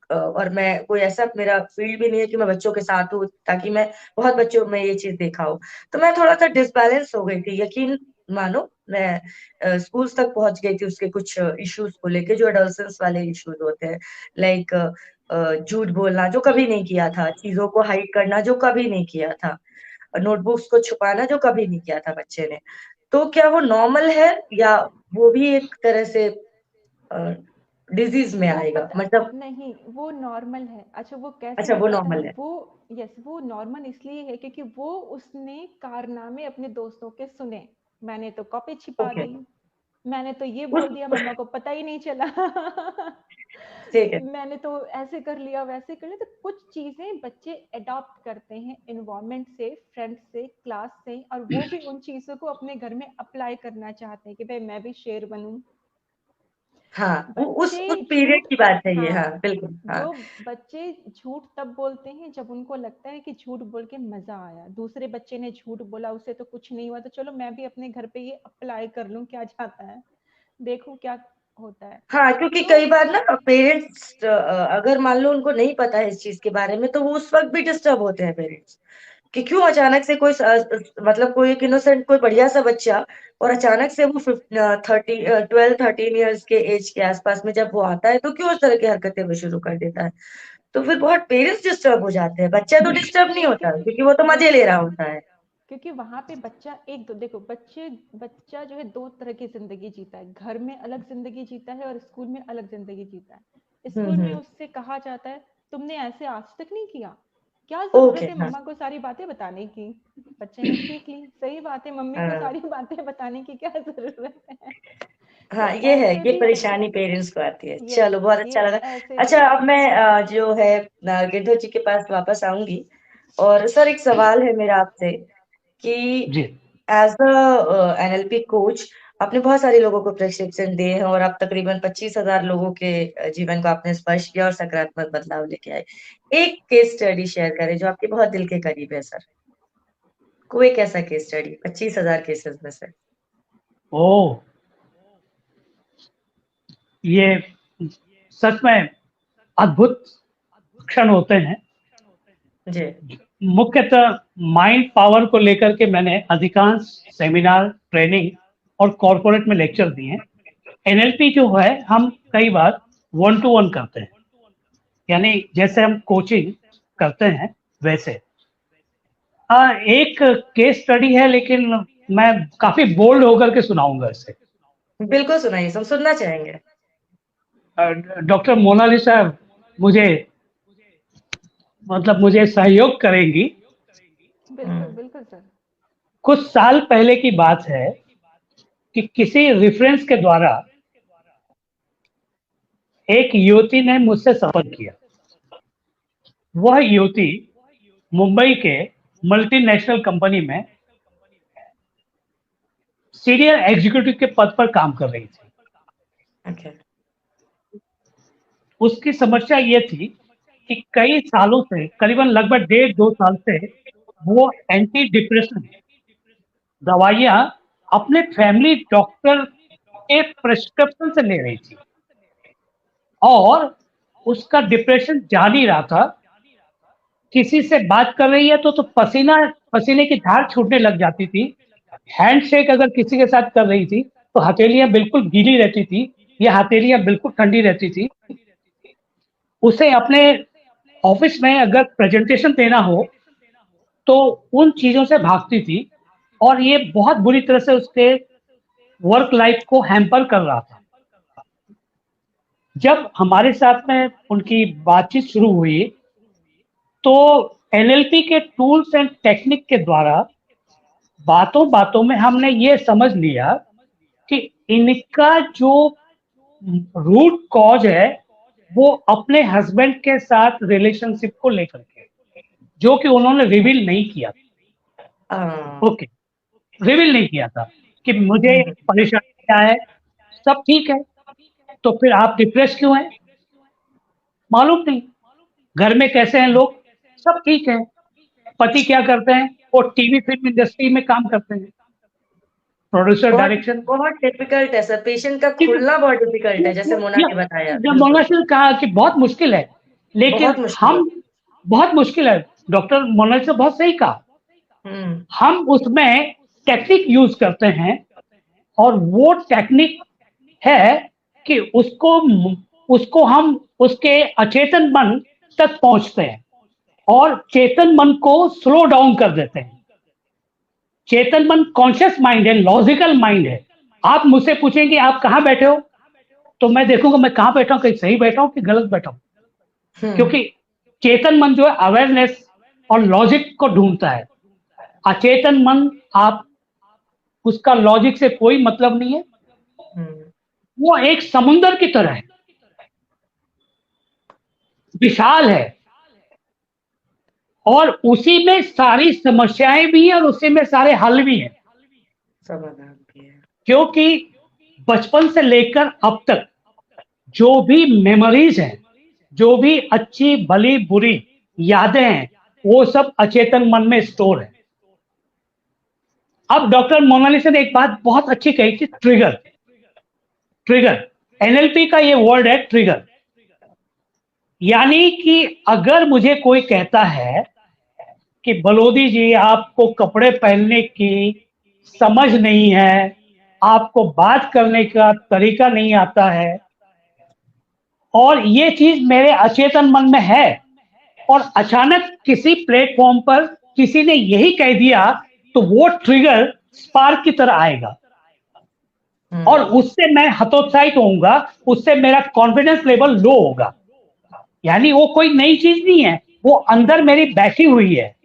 Speaker 1: और मैं कोई ऐसा, मेरा फील्ड भी नहीं है कि मैं बच्चों के साथ हूँ ताकि मैं बहुत बच्चों में ये चीज देखा हो। तो मैं थोड़ा सा डिसबैलेंस हो गई थी, यकीन मानो। मैं स्कूल्स तक पहुंच गई थी उसके कुछ इश्यूज को लेके, जो एडोलसेंस वाले इश्यूज होते हैं। लाइक झूठ बोलना जो कभी नहीं किया था, चीजों को हाइड करना जो कभी नहीं किया था, नोटबुक्स को छुपाना जो कभी नहीं किया था बच्चे ने। तो क्या वो नॉर्मल है, या वो भी एक तरह से डिजीज में
Speaker 4: वो
Speaker 1: आएगा,
Speaker 4: पता
Speaker 1: मतलब?
Speaker 4: नहीं, वो नॉर्मल है। अच्छा, वो कैसे
Speaker 1: अच्छा,
Speaker 4: हो
Speaker 1: वो
Speaker 4: जाता है
Speaker 1: नॉर्मल है।
Speaker 4: वो? यस, वो नॉर्मल इसलिए है क्योंकि वो उसने कारनामे अपने दोस्तों के सुने। मैंने तो कॉपी छिपा
Speaker 1: ओके।
Speaker 4: दी, मैंने तो ये
Speaker 1: उस
Speaker 4: बोल दिया, मम्मा को पता ही नहीं चला।
Speaker 1: ठीक है।
Speaker 4: मैंने तो ऐसे कर लिया, वैसे कर लिया। तो कुछ चीजें बच्चे अडॉप्ट करते हैं एनवायरनमेंट से, फ्रेंड्स से, क्लास से, और वो भी उन चीजों को अपने घर में अप्लाई करना चाहते हैं कि भाई मैं भी शेर बनूं,
Speaker 1: हाँ, उस
Speaker 4: बच्चे
Speaker 1: पीरियड
Speaker 4: झूठ
Speaker 1: की बात है ये,
Speaker 4: हाँ,
Speaker 1: हाँ, बिल्कुल, हाँ।
Speaker 4: जो बच्चे झूठ तब बोलते हैं जब उनको लगता है कि झूठ बोल के मजा आया, दूसरे बच्चे ने झूठ बोला उससे तो कुछ नहीं हुआ, तो चलो मैं भी अपने घर पे ये अप्लाई कर लूं, क्या जाता है, देखो क्या होता है।
Speaker 1: हाँ, क्योंकि
Speaker 4: तो
Speaker 1: कई बार ना पेरेंट्स अगर मान लो उनको नहीं पता है इस चीज के बारे में, तो वो उस वक्त भी डिस्टर्ब होते हैं पेरेंट्स, कि क्यों अचानक से कोई मतलब कोई एक इनोसेंट कोई बढ़िया सा बच्चा, और अचानक से वो 12-13 ईयर्स के एज के आसपास में जब वो आता है, तो क्यों उस तरह की हरकतें वो शुरू कर देता है। तो फिर बहुत पेरेंट्स डिस्टर्ब हो जाते हैं, बच्चा तो डिस्टर्ब नहीं होता,
Speaker 4: क्योंकि
Speaker 1: क्योंकि वो तो मजे ले रहा
Speaker 4: देखो
Speaker 1: होता है।
Speaker 4: क्योंकि वहां पे बच्चा एक दो देखो बच्चा जो है दो तरह की जिंदगी जीता है, घर में अलग जिंदगी जीता है और स्कूल में अलग जिंदगी जीता है। स्कूल में
Speaker 1: हम्म।
Speaker 4: उससे कहा जाता है तुमने ऐसे आज तक नहीं किया, क्या जरूरत
Speaker 1: ओके,
Speaker 4: है
Speaker 1: हाँ।
Speaker 4: मम्मा को सारी बातें बताने की। बच्चे ने सीख ली, सही बात है, मम्मी को
Speaker 1: हाँ,
Speaker 4: सारी बातें बताने की क्या जरूरत है। तो
Speaker 1: हाँ, ये है,
Speaker 4: ऐसे
Speaker 1: ये
Speaker 4: भी
Speaker 1: परेशानी पेरेंट्स को आती है।
Speaker 4: यस,
Speaker 1: चलो, बहुत
Speaker 4: ये
Speaker 1: अच्छा लगा।
Speaker 4: ऐसे भी
Speaker 1: अच्छा, अब मैं जो है गिरधर जी के पास वापस आऊंगी। और सर, एक सवाल है मेरा आपसे कि
Speaker 3: जी
Speaker 1: एज अ एनएलपी कोच, आपने बहुत सारे लोगों को प्रशिक्षण दिए हैं, और आप तकरीबन 25,000 लोगों के जीवन को आपने स्पर्श किया और सकारात्मक बदलाव लेके आए। एक केस स्टडी शेयर करें जो आपके बहुत दिल के करीब है सर। कोई एक ऐसा केस स्टडी 25,000 केसेस में से।
Speaker 3: ओ ये सच में अद्भुत क्षण होते हैं।
Speaker 1: जी।
Speaker 3: मुख्यतः माइंड पावर को लेकर के मैंने अधिकांश सेमिनार, ट्रेनिंग और कॉरपोरेट में लेक्चर दिए हैं। एनएलपी जो है हम कई बार 1-to-1 करते हैं, यानी जैसे हम कोचिंग करते हैं वैसे। एक केस स्टडी है, लेकिन मैं काफी बोल्ड होकर के सुनाऊंगा इसे।
Speaker 1: बिल्कुल सुनाइए, हम सुनना चाहेंगे।
Speaker 3: डॉक्टर मोनालिसा मुझे मुझे सहयोग करेंगी।
Speaker 4: बिल्कुल बिल्कुल सर।
Speaker 3: कुछ साल पहले की बात है कि किसी रेफरेंस के द्वारा एक युवती ने मुझसे संपर्क किया। वह युवती मुंबई के मल्टीनेशनल कंपनी में सीनियर एग्जीक्यूटिव के पद पर काम कर रही थी।
Speaker 1: ओके।
Speaker 3: उसकी समस्या ये थी कि कई सालों से, करीबन लगभग 1.5-2 साल से, वो एंटी डिप्रेशन दवाइयां अपने फैमिली डॉक्टर के प्रिस्क्रिप्शन से ले रही थी, और उसका डिप्रेशन जा नहीं रहा था। किसी से बात कर रही है तो पसीना पसीने की धार छूटने लग जाती थी। हैंडशेक अगर किसी के साथ कर रही थी तो हथेलियां बिल्कुल गीली रहती थी, या हथेलियां बिल्कुल ठंडी रहती थी। उसे अपने ऑफिस में अगर प्रेजेंटेशन देना हो तो उन चीजों से भागती थी, और ये बहुत बुरी तरह से उसके वर्क लाइफ को हैम्पर कर रहा था। जब हमारे साथ में उनकी बातचीत शुरू हुई तो एनएलपी के टूल्स एंड टेक्निक के द्वारा बातों बातों में हमने ये समझ लिया कि इनका जो रूट कॉज है वो अपने हस्बैंड के साथ रिलेशनशिप को लेकर के, जो कि उन्होंने रिवील नहीं किया।
Speaker 1: हाँ।
Speaker 3: ओके, रिवील नहीं किया था कि मुझे
Speaker 1: हम्म।
Speaker 3: परेशानी क्या है। सब ठीक है, तो फिर आप डिप्रेस क्यों हैं? मालूम नहीं। घर में कैसे हैं लोग? सब ठीक है। पति क्या करते हैं? वो टीवी फिल्म इंडस्ट्री में काम करते हैं, प्रोड्यूसर,
Speaker 1: बहुत
Speaker 3: डायरेक्शन।
Speaker 1: बहुत डिफिकल्ट है सर, पेशेंट का खुलना बहुत डिफिकल्ट है, जैसे मोना ने बताया,
Speaker 3: जब
Speaker 1: बिल्कुल।
Speaker 3: मोनालिसा ने कहा कि बहुत मुश्किल है, लेकिन
Speaker 1: बहुत मुश्किल है।
Speaker 3: हम, बहुत मुश्किल है, डॉक्टर मोनालिसा बहुत सही कहा।
Speaker 1: हम्म।
Speaker 3: हम उसमें टेक्निक यूज करते हैं, और वो टेक्निक है कि उसको हम उसके अचेतन मन तक पहुंचते हैं और चेतन मन को स्लो डाउन कर देते हैं। चेतन मन कॉन्शियस माइंड है, लॉजिकल माइंड है। आप मुझसे पूछेंगे आप कहाँ बैठे हो, तो मैं देखूंगा मैं कहाँ बैठा हूँ, कहीं सही बैठा हूँ कि गलत बैठा हूँ।
Speaker 1: हम्म।
Speaker 3: क्योंकि चेतन मन जो है अवेयरनेस और लॉजिक को ढूंढता है। अचेतन मन, आप उसका लॉजिक से कोई मतलब नहीं है।
Speaker 1: हम्म।
Speaker 3: वो एक समुंदर की तरह है, विशाल है, और उसी में सारी समस्याएं भी हैं और उसी में सारे हल भी हैं।
Speaker 1: समाधान भी है।
Speaker 3: क्योंकि बचपन से लेकर अब तक जो भी मेमोरीज हैं, जो भी अच्छी भली बुरी यादें हैं, वो सब अचेतन मन में स्टोर है। अब डॉक्टर मोनालिसा ने एक बात बहुत अच्छी कही थी, ट्रिगर। ट्रिगर एनएलपी का ये वर्ड है, ट्रिगर। यानी कि अगर मुझे कोई कहता है कि बलोदी जी आपको कपड़े पहनने की समझ नहीं है, आपको बात करने का तरीका नहीं आता है, और ये चीज मेरे अचेतन मन में है, और अचानक किसी प्लेटफॉर्म पर किसी ने यही कह दिया, तो वो ट्रिगर स्पार्क की तरह आएगा और उससे मैं हतोत्साहित होऊंगा, उससे मेरा कॉन्फिडेंस लेवल लो होगा। यानी वो कोई नई चीज नहीं है, वो अंदर मेरी बैठी हुई है,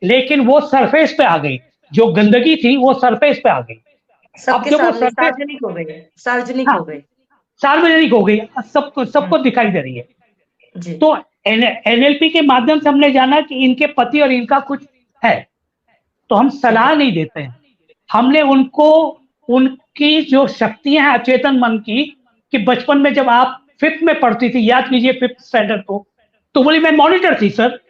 Speaker 3: लेकिन वो सरफेस पे आ गई। जो गंदगी थी वो सरफेस पे आ गई।
Speaker 1: सबके
Speaker 3: जब वो
Speaker 1: सामने सार्वजनिक हो गई, सार्वजनिक
Speaker 3: हाँ,
Speaker 1: हो गई,
Speaker 3: सार्वजनिक हो गई, सबको दिखाई दे रही है।
Speaker 1: जी।
Speaker 3: तो एनएलपी के माध्यम से हमने जाना कि इनके पति और इनका कुछ है, तो हम सलाह नहीं देते हैं। हमने उनको उनकी जो शक्तियां हैं अचेतन मन की, कि बचपन में जब आप 5th में पढ़ती थी, याद कीजिए 5th स्टैंडर्ड को, तो बोली मैं मॉनिटर थी सर,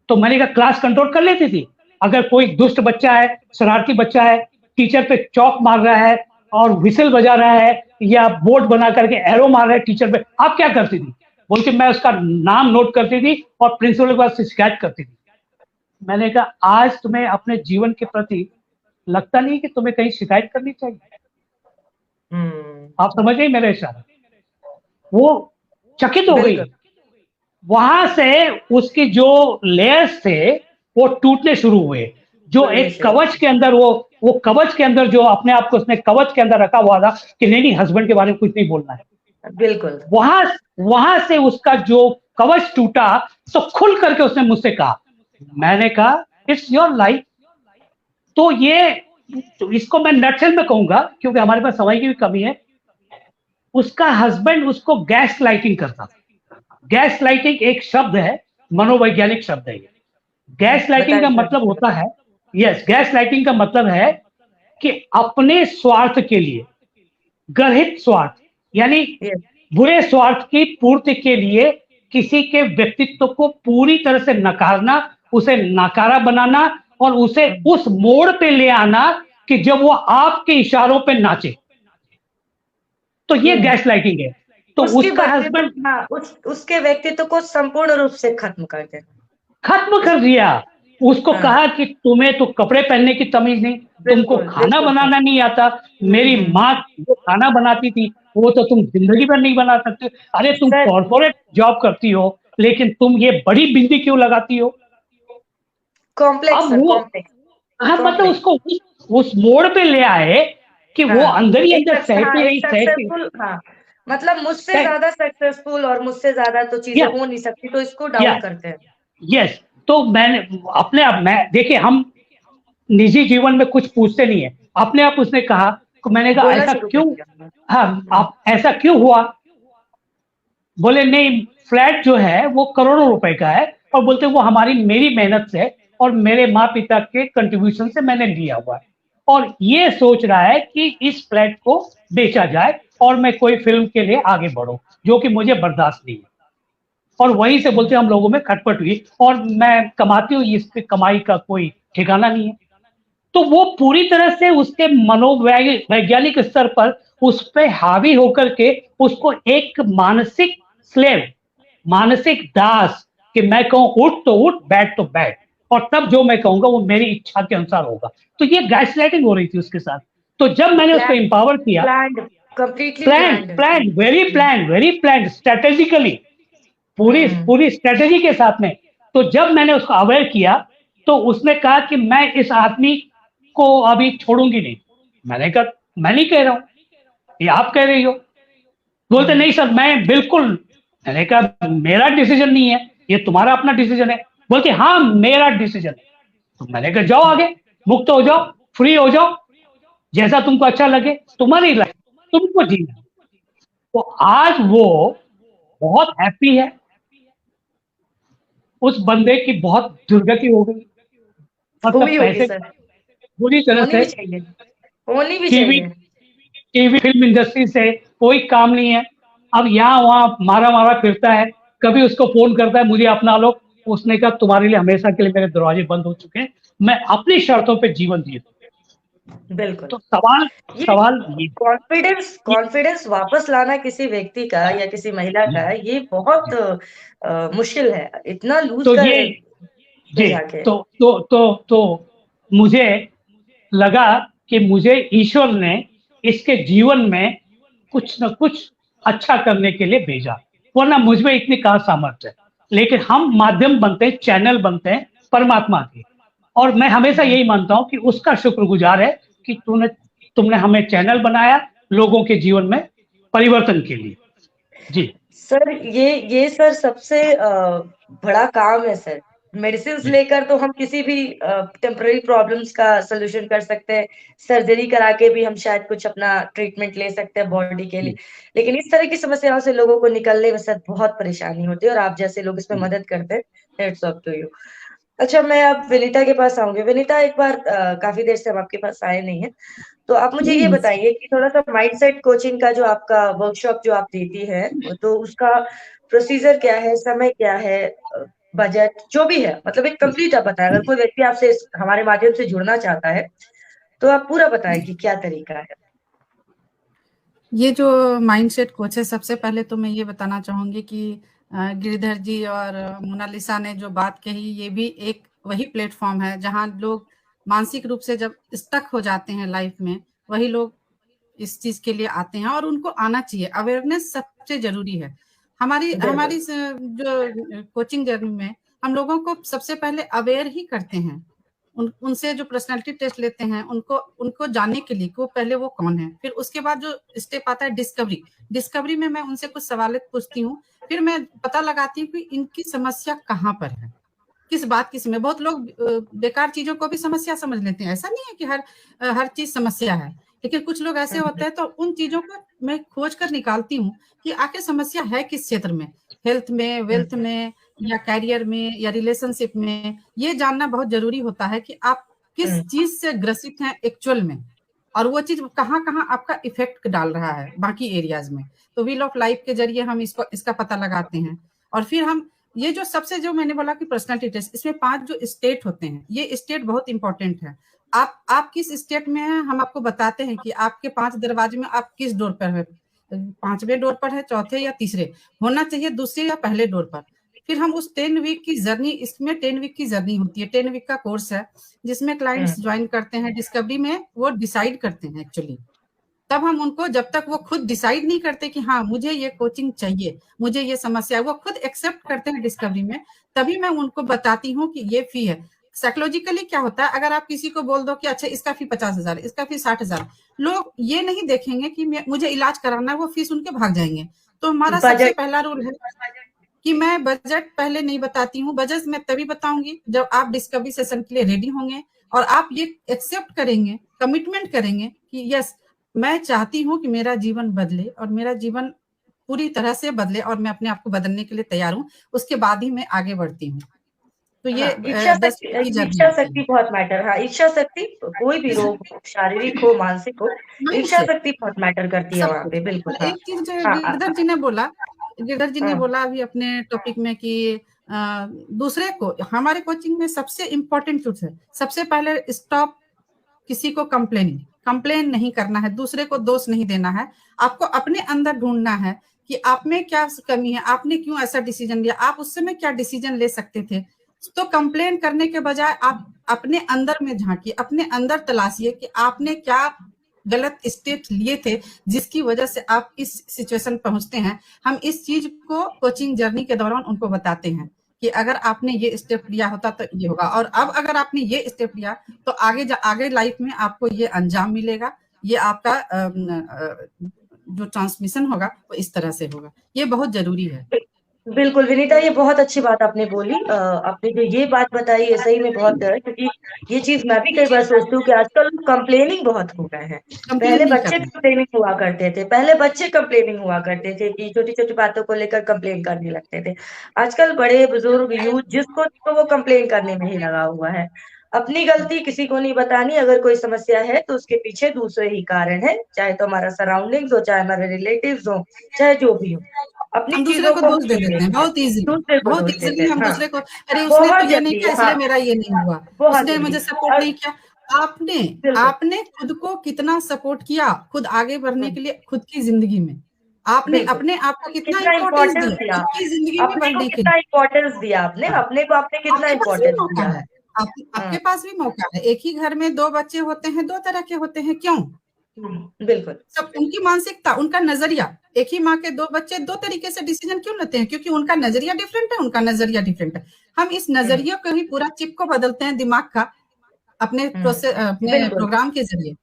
Speaker 3: तो मैंने कहा क्लास कंट्रोल कर लेती थी। अगर कोई दुष्ट बच्चा है, शरारती बच्चा है, टीचर पे चौक मार रहा है और व्हिसल बजा रहा है या बोर्ड बना करके एरो मार रहा है टीचर पे, आप क्या करती थी? बोल के मैं उसका नाम नोट करती थी और प्रिंसिपल के पास शिकायत करती थी। मैंने कहा आज तुम्हें अपने जीवन के प्रति लगता नहीं कि तुम्हें कहीं शिकायत करनी चाहिए? आप समझ गए मेरा इशारा? वो चकित हो गई। वहां से उसकी जो लेयर्स थे वो टूटने शुरू हुए। जो एक कवच के अंदर वो कवच के अंदर जो अपने आप को उसने कवच के अंदर रखा हुआ था कि नहीं हस्बैंड के बारे में कुछ नहीं बोलना है,
Speaker 1: बिल्कुल
Speaker 3: वहां से उसका जो कवच टूटा, तो खुल करके उसने मुझसे कहा, मैंने कहा इट्स योर लाइफ। तो ये तो इसको मैं नटशेल में कहूंगा क्योंकि हमारे पास समय की भी कमी है। उसका हस्बैंड उसको गैस लाइटिंग करता था। गैस लाइटिंग एक शब्द है, मनोवैज्ञानिक शब्द है। गैस लाइटिंग का मतलब होता है, गैस लाइटिंग का मतलब है कि अपने स्वार्थ के लिए, गर्हित स्वार्थ, यानी बुरे स्वार्थ की पूर्ति के लिए किसी के व्यक्तित्व को पूरी तरह से नकारना, उसे नकारा बनाना और उसे उस मोड़ पे ले आना कि जब वो आपके इशारों पे नाचे। तो ये गैस लाइटिंग है। तो उसका हस्बैंड
Speaker 1: उसके व्यक्तित्व को संपूर्ण रूप से खत्म कर
Speaker 3: दिया। उसको कहा कि तुम्हें तो कपड़े पहनने की तमीज नहीं, तुमको खाना बनाना नहीं आता। मेरी माँ जो खाना बनाती थी वो तो तुम जिंदगी भर नहीं बना सकते। अरे तुम कॉर्पोरेट जॉब करती हो, लेकिन तुम ये बड़ी बिंदी क्यों लगाती हो?
Speaker 1: कॉम्प्लेक्स।
Speaker 3: हाँ, मतलब उसको उस मोड़ पे ले आए कि वो अंदर ही अंदर सहती रही।
Speaker 1: मतलब मुझसे ज्यादा सक्सेसफुल और मुझसे ज्यादा तो चीजें हो नहीं सकती, तो इसको डाउन करते हैं।
Speaker 3: यस, तो मैंने अपने आप में देखिए, हम निजी जीवन में कुछ पूछते नहीं है, अपने आप उसने कहा, तो मैंने कहा ऐसा क्यों? हाँ, आप ऐसा क्यों हुआ? बोले नहीं, फ्लैट जो है वो करोड़ों रुपए का है, और बोलते वो मेरी मेहनत से और मेरे माँ पिता के कंट्रीब्यूशन से मैंने लिया हुआ है, और ये सोच रहा है कि इस फ्लैट को बेचा जाए और मैं कोई फिल्म के लिए आगे बढ़ूं, जो कि मुझे बर्दाश्त नहीं है। और वहीं से बोलते हम लोगों में खटपट हुई, और मैं कमाती हूँ, इस पे कमाई का कोई ठिकाना नहीं है। तो वो पूरी तरह से उसके मनोवैज्ञानिक स्तर पर उस पे हावी होकर के उसको एक मानसिक स्लेव, मानसिक दास, कि मैं कहूं उठ तो उठ, बैठ तो बैठ, और तब जो मैं कहूंगा वो मेरी इच्छा के अनुसार होगा। तो ये गैसलाइटिंग हो रही थी उसके साथ। तो जब मैंने उसको एम्पावर किया, वेरी प्लान, स्ट्रेटेजिकली, पूरी स्ट्रेटेजी के साथ में, तो जब मैंने उसको अवेयर किया, तो उसने कहा कि मैं इस आदमी को अभी छोड़ूंगी नहीं। मैंने कहा मैं नहीं कह रहा हूं, ये आप कह रही हो। बोलते नहीं सर, मैं बिल्कुल। मैंने कहा मेरा डिसीजन नहीं है, ये तुम्हारा अपना डिसीजन है। बोलते हाँ मेरा डिसीजन है। तो मैंने कहा जाओ आगे, मुक्त हो जाओ, फ्री हो जाओ, जैसा तुमको अच्छा लगे, तुम्हारी लाइफ, तुमको जीना। तो आज वो बहुत हैप्पी है। उस बंदे की बहुत दुर्गति हो गई, मतलब पैसे पूरी तरह से
Speaker 1: होनी भी चाहिए।
Speaker 3: टीवी फिल्म इंडस्ट्री से कोई काम नहीं है, अब यहाँ वहाँ मारा मारा फिरता है, कभी उसको फोन करता है मुझे अपना लो, उसने कहा तुम्हारे लिए हमेशा के लिए मेरे दरवाजे बंद हो चुके हैं, मैं अपनी शर्तों पे जीवन जी लूं।
Speaker 1: बिल्कुल।
Speaker 3: तो सवाल
Speaker 1: ये
Speaker 3: सवाल ये
Speaker 1: कॉन्फिडेंस वापस लाना किसी व्यक्ति का या किसी महिला का, ये बहुत मुश्किल है, इतना लूज
Speaker 3: तो
Speaker 1: कर
Speaker 3: ये
Speaker 1: ले
Speaker 3: जी
Speaker 1: जाके।
Speaker 3: तो मुझे लगा कि मुझे ईश्वर ने इसके जीवन में कुछ न कुछ अच्छा करने के लिए भेजा, वरना मुझ में इतनी कहाँ सामर्थ्य है। लेकिन हम माध्यम बनते हैं, चैनल बनते हैं परमात्मा के, और मैं हमेशा यही मानता हूं कि उसका शुक्रगुजार है कि तुमने हमें चैनल बनाया लोगों के जीवन में परिवर्तन के लिए। जी
Speaker 1: सर, ये सर सबसे बड़ा काम है सर। मेडिसिन लेकर तो हम किसी भी टेम्पररी प्रॉब्लम्स का सोल्यूशन कर सकते हैं, सर्जरी करा के भी हम शायद कुछ अपना ट्रीटमेंट ले सकते हैं बॉडी के लिए, लेकिन इस तरह की समस्याओं से लोगों को निकलने में सर बहुत परेशानी होती है, और आप जैसे लोग इसमें मदद करते हैं, हेड्स ऑफ टू यू। अच्छा, मैं अब विनीता के पास आऊंगी। विनीता, एक बार काफी देर से हम आपके पास आए नहीं है, तो आप मुझे ये बताइए कि थोड़ा सा माइंडसेट कोचिंग का जो आपका वर्कशॉप जो आप देती है, तो उसका प्रोसीजर क्या है, समय क्या है, बजट जो भी है, मतलब एक कंप्लीट आप बताएं। अगर कोई व्यक्ति आपसे हमारे माध्यम से जुड़ना चाहता है तो आप पूरा बताएं कि क्या तरीका है।
Speaker 2: ये जो माइंडसेट कोच है, सबसे पहले तो मैं ये बताना चाहूंगी कि गिरिधर जी और मोनालिसा ने जो बात कही, ये भी एक वही प्लेटफॉर्म है जहां लोग मानसिक रूप से जब स्टक हो जाते हैं लाइफ में, वही लोग इस चीज के लिए आते हैं, और उनको आना चाहिए। अवेयरनेस सबसे जरूरी है। हमारी जो कोचिंग जर्नी में हम लोगों को सबसे पहले अवेयर ही करते हैं। उनसे जो पर्सनालिटी टेस्ट लेते हैं, उनको जानने के लिए कि वो पहले वो कौन है। फिर उसके बाद जो स्टेप आता है डिस्कवरी में मैं उनसे कुछ सवाल पूछती हूँ, फिर मैं पता लगाती हूँ कि इनकी समस्या कहाँ पर है, किस बात की समस्या। बहुत लोग बेकार चीजों को भी समस्या समझ लेते हैं। ऐसा नहीं है कि हर चीज समस्या है, लेकिन कुछ लोग ऐसे होते हैं, तो उन चीजों को मैं खोज कर निकालती हूँ कि आखिर समस्या है किस क्षेत्र में, हेल्थ में, वेल्थ में, या कैरियर में, या रिलेशनशिप में। ये जानना बहुत जरूरी होता है कि आप किस चीज से ग्रसित हैं एक्चुअल में, और वो चीज कहाँ कहाँ आपका इफेक्ट डाल रहा है बाकी एरियाज में। तो व्हील ऑफ लाइफ के जरिए हम इसका पता लगाते हैं। और फिर हम ये जो मैंने बोला कि पर्सनालिटी टेस्ट, इसमें 5 जो स्टेट होते हैं, ये स्टेट बहुत इंपॉर्टेंट है। आप किस स्टेट में हैं, हम आपको बताते हैं कि आपके 5 दरवाजे में आप किस डोर पर है, 5वें डोर पर है, चौथे या तीसरे, होना चाहिए दूसरे या पहले डोर पर। फिर हम उस 10 वीक की जर्नी, इसमें 10 वीक की जर्नी होती है, 10 वीक का कोर्स है, जिसमें क्लाइंट्स ज्वाइन करते हैं। डिस्कवरी में वो डिसाइड करते हैं एक्चुअली। तब हम उनको, जब तक वो खुद डिसाइड नहीं करते कि हाँ मुझे ये कोचिंग चाहिए, मुझे ये समस्या है, वो खुद एक्सेप्ट करते हैं डिस्कवरी में, तभी मैं उनको बताती हूँ कि ये फी है। साइकोलॉजिकली क्या होता है, अगर आप किसी को बोल दो कि अच्छा इसका फी 50,000, इसका फी 60,000, लोग ये नहीं देखेंगे कि मुझे इलाज कराना है, वो फीस उनके भाग जाएंगे। तो हमारा सबसे पहला रूल है कि मैं बजट पहले नहीं बताती हूँ। बजट मैं तभी बताऊंगी जब आप डिस्कवरी सेशन के लिए रेडी होंगे, और आप ये एक्सेप्ट करेंगे, कमिटमेंट करेंगे कि यस, मैं चाहती हूँ कि मेरा जीवन बदले, और मेरा जीवन पूरी तरह से बदले, और मैं अपने आप को बदलने के लिए तैयार हूँ। उसके बाद ही मैं आगे बढ़ती हूँ। तो ये
Speaker 1: इच्छा शक्ति बहुत मैटर। हाँ, इच्छा शक्ति, कोई भी रोग हो, शारीरिक हो, मानसिक हो, इच्छा शक्ति बहुत मैटर करती है वहाँ पे। बिल्कुल।
Speaker 2: एक चीज गिरधर जी ने बोला अभी अपने टॉपिक में कि दूसरे को, हमारे कोचिंग में सबसे इम्पोर्टेंट चीज है, सबसे पहले स्टॉप किसी को कंप्लेन नहीं करना है, दूसरे को दोष नहीं देना है। आपको अपने अंदर ढूंढना है कि आप में क्या कमी है, आपने क्यों ऐसा डिसीजन लिया, आप उस समय क्या डिसीजन ले सकते थे। तो कंप्लेन करने के बजाय आप अपने अंदर में झांकिए, अपने अंदर तलाशिए कि आपने क्या गलत स्टेप लिए थे जिसकी वजह से आप इस सिचुएशन पहुंचते हैं। हम इस चीज को कोचिंग जर्नी के दौरान उनको बताते हैं कि अगर आपने ये स्टेप लिया होता तो ये होगा, और अब अगर आपने ये स्टेप लिया तो आगे लाइफ में आपको ये अंजाम मिलेगा, ये आपका जो ट्रांसमिशन होगा वो इस तरह से होगा। ये बहुत जरूरी है।
Speaker 1: बिल्कुल विनीता, ये बहुत अच्छी बात आपने बोली। आपने जो ये बात बताई है सही में बहुत है, क्योंकि ये चीज मैं भी कई बार सोचती हूँ कि आजकल कंप्लेनिंग बहुत हो गए हैं। पहले बच्चे कंप्लेनिंग हुआ करते थे, कि छोटी छोटी बातों को लेकर कंप्लेन करने लगते थे। आजकल बड़े बुजुर्ग यूथ जिसको तो वो कंप्लेन करने में ही लगा हुआ है। अपनी गलती किसी को नहीं बतानी। अगर कोई समस्या है तो उसके पीछे दूसरे ही कारण है, चाहे तो हमारा सराउंडिंग्स हो, चाहे हमारे रिलेटिव्स हो, चाहे जो भी हो। अपनी
Speaker 2: हम दूसरे
Speaker 1: चीजों
Speaker 2: को
Speaker 1: को
Speaker 2: दोष दे देते हैं बहुत इजीली,
Speaker 1: दूसरे को
Speaker 2: बहुत
Speaker 1: दोष देते
Speaker 2: इजीली
Speaker 1: हैं।
Speaker 2: हम
Speaker 1: हाँ,
Speaker 2: दूसरे को, अरे उसने तो
Speaker 1: बहुत
Speaker 2: ये नहीं
Speaker 1: जल्दी,
Speaker 2: किया
Speaker 1: हाँ,
Speaker 2: इसलिए मेरा ये नहीं हुआ,
Speaker 1: बहुत
Speaker 2: उसने
Speaker 1: जल्दी।
Speaker 2: मुझे सपोर्ट
Speaker 1: और
Speaker 2: नहीं किया। आपने
Speaker 1: बिल्कुल
Speaker 2: आपने खुद को कितना सपोर्ट किया खुद आगे बढ़ने के लिए, खुद की जिंदगी में आपने
Speaker 1: बिल्कुल
Speaker 2: अपने आप को कितना
Speaker 1: कितना
Speaker 2: इम्पोर्टेंस
Speaker 1: इम्पोर्टेंस
Speaker 2: दिया
Speaker 1: दिया,
Speaker 2: खुद की जिंदगी में
Speaker 1: अपने को
Speaker 2: बढ़ने के
Speaker 1: कितना
Speaker 2: लिए।
Speaker 1: इम्पोर्टेंस दिया आपने,
Speaker 2: हाँ,
Speaker 1: अपने को आपने कितना
Speaker 2: आपके पास भी
Speaker 1: इम्पोर्टेंस
Speaker 2: मौका
Speaker 1: दिया।
Speaker 2: है, आपके
Speaker 1: हाँ,
Speaker 2: पास भी मौका है। एक ही घर में 2 बच्चे होते हैं, 2 तरह के होते हैं, क्यों?
Speaker 1: बिल्कुल
Speaker 2: सब उनकी मानसिकता, उनका नजरिया, एक ही माँ के 2 बच्चे 2 तरीके से डिसीजन क्यों लेते हैं? क्योंकि उनका नजरिया डिफरेंट है, उनका नजरिया डिफरेंट है। हम इस नजरिए को ही पूरा चिप को बदलते हैं दिमाग का अपने अपने
Speaker 1: बिल्कुल
Speaker 2: प्रोग्राम के जरिए।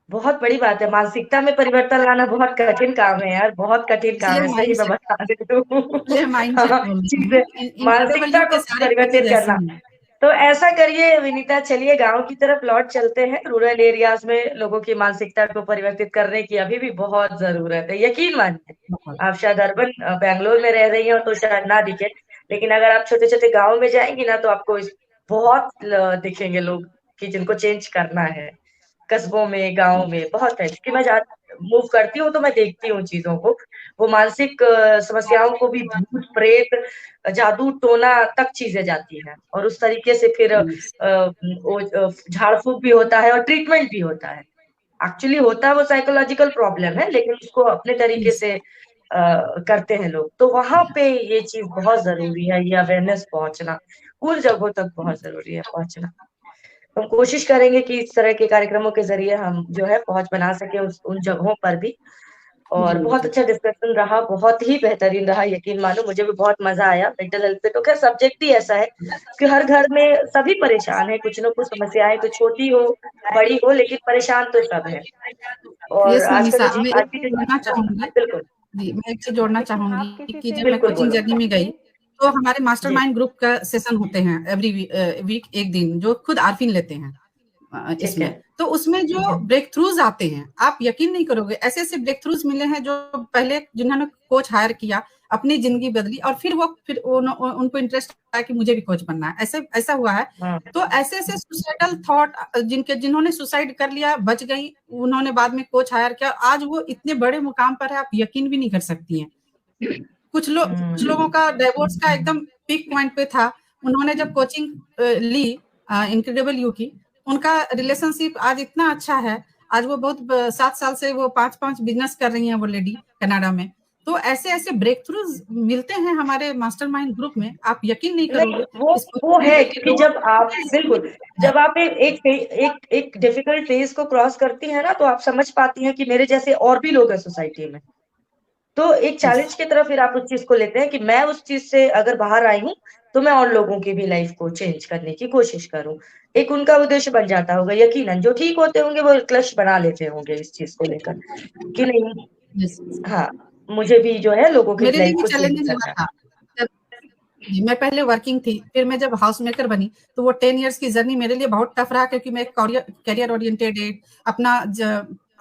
Speaker 1: बहुत बड़ी बात है, मानसिकता में परिवर्तन लाना बहुत कठिन काम है यार, बहुत कठिन काम
Speaker 2: इसलिए
Speaker 1: है, सही मैं
Speaker 2: माइंडसेट,
Speaker 1: बता देती हूँ।
Speaker 2: इसलिए माइंडसेट
Speaker 1: हाँ,
Speaker 2: बोल रही
Speaker 1: चीजें,
Speaker 2: हूँ। इनक्रेडिबल
Speaker 1: मानसिकता
Speaker 2: यू
Speaker 1: को
Speaker 2: के सारे
Speaker 1: परिवर्तित
Speaker 2: कोचेज ऐसे
Speaker 1: करना।
Speaker 2: हैं।
Speaker 1: तो ऐसा करिए विनीता, चलिए गांव की तरफ लौट चलते हैं। रूरल एरियाज में लोगों की मानसिकता को परिवर्तित करने की अभी भी बहुत जरूरत है, यकीन मानिए।
Speaker 2: बहुत।
Speaker 1: आप शायद अर्बन बेंगलोर में रह रही हो तो शायद ना दिखे, लेकिन अगर आप छोटे छोटे गाँव में जाएंगी ना तो आपको बहुत दिखेंगे लोग कि जिनको चेंज करना है। कस्बों में, गाँव में बहुत है, क्योंकि मैं मूव करती हूँ तो मैं देखती हूँ चीजों को। वो मानसिक समस्याओं को भी भूत प्रेत, जादू टोना तक चीजें जाती हैं, और उस तरीके से फिर झाड़ फूक भी होता है और ट्रीटमेंट भी होता है। एक्चुअली होता है वो साइकोलॉजिकल प्रॉब्लम है, लेकिन उसको अपने तरीके से करते हैं लोग। तो वहां पे ये चीज बहुत जरूरी है, ये अवेयरनेस पहुंचना उन जगहों तक बहुत जरूरी है पहुंचना। हम कोशिश करेंगे कि इस तरह के कार्यक्रमों के जरिए हम जो है पहुंच बना सके उन जगहों पर भी। और
Speaker 2: जी,
Speaker 1: बहुत
Speaker 2: जी।
Speaker 1: अच्छा डिस्कशन रहा, बहुत ही बेहतरीन रहा, यकीन मानो मुझे भी बहुत मजा आया। मेंटल हेल्थ पे तो खैर सब्जेक्ट ही ऐसा है कि हर घर में सभी परेशान है, कुछ न कुछ समस्याएं, तो छोटी हो बड़ी हो, लेकिन परेशान तो सब है। और
Speaker 2: यस
Speaker 1: आज का जो
Speaker 2: मनीषा, मैं
Speaker 1: आज
Speaker 2: एक
Speaker 1: की
Speaker 2: चीज
Speaker 1: जो
Speaker 2: जोड़ना चाहूंगी।
Speaker 1: बिल्कुल
Speaker 2: जी, मैं एक चीज जोड़ना
Speaker 4: देखिए, आप
Speaker 2: चाहूंगी
Speaker 4: किसी
Speaker 2: कि
Speaker 4: से
Speaker 2: जब
Speaker 4: भी
Speaker 2: मैं
Speaker 1: बिल्कुल
Speaker 2: कोचिंग
Speaker 1: बोलो
Speaker 2: जर्नी में गई
Speaker 4: ये
Speaker 2: तो हमारे
Speaker 1: जी।
Speaker 2: मास्टरमाइंड ग्रुप का सेशन होते हैं एवरी वीक एक दिन, जो खुद आरफिन लेते हैं
Speaker 1: ठीक है,
Speaker 2: इसमें। तो उसमें
Speaker 1: ठीक
Speaker 2: जो
Speaker 1: है।
Speaker 2: ब्रेक थ्रूज आते हैं, आप यकीन नहीं करोगे, ऐसे ऐसे ब्रेक थ्रूज मिले हैं जो पहले जिन्होंने कोच हायर किया, अपनी जिंदगी बदली, और फिर उनको इंटरेस्ट आया कि मुझे भी कोच बनना है। ऐसे ऐसा हुआ है।
Speaker 1: हाँ,
Speaker 2: तो ऐसे ऐसे सुसाइडल थॉट, जिन्होंने सुसाइड कर लिया, बच गई, उन्होंने बाद में कोच हायर किया, आज वो इतने बड़े मुकाम पर है, आप यकीन भी नहीं कर सकती हैं। कुछ लोगों का डिवोर्स का एकदम पीक पॉइंट पे था, उन्होंने जब कोचिंग ली इनक्रेडिबल यू की, उनका रिलेशनशिप आज इतना अच्छा है। आज वो बहुत 7 साल से वो 5 बिजनेस कर रही हैं, वो लेडी कनाडा में। तो ऐसे ऐसे ब्रेक थ्रूज मिलते हैं हमारे मास्टरमाइंड ग्रुप में, आप यकीन नहीं
Speaker 1: नहीं
Speaker 2: करोगे।
Speaker 1: वो है, क्योंकि जब आप बिल्कुल, जब आप एक डिफिकल्ट फेज को क्रॉस करती है ना, तो आप समझ पाती हैं कि मेरे जैसे और भी लोग हैं सोसाइटी में। तो एक चैलेंज की तरफ फिर आप उस चीज को लेते हैं कि मैं उस चीज से अगर बाहर आई हूँ तो मैं और लोगों की भी लाइफ को चेंज करने की कोशिश करूं। एक उनका उद्देश्य बन जाता होगा, यकीनन जो ठीक होते होंगे वो एक लक्ष्य बना लेते होंगे इस चीज को लेकर कि नहीं, हाँ, मुझे भी जो है लोगों की
Speaker 2: मेरे लिए
Speaker 1: लाइफ
Speaker 2: भी
Speaker 1: को चेंज
Speaker 2: चैलेंजिंग हुआ
Speaker 1: करना
Speaker 2: था। जी, मैं पहले वर्किंग थी, फिर मैं जब हाउस मेकर बनी, तो वो 10 इयर्स की जर्नी मेरे लिए बहुत टफ रहा, क्योंकि मैं करियर ओरिएंटेड अपना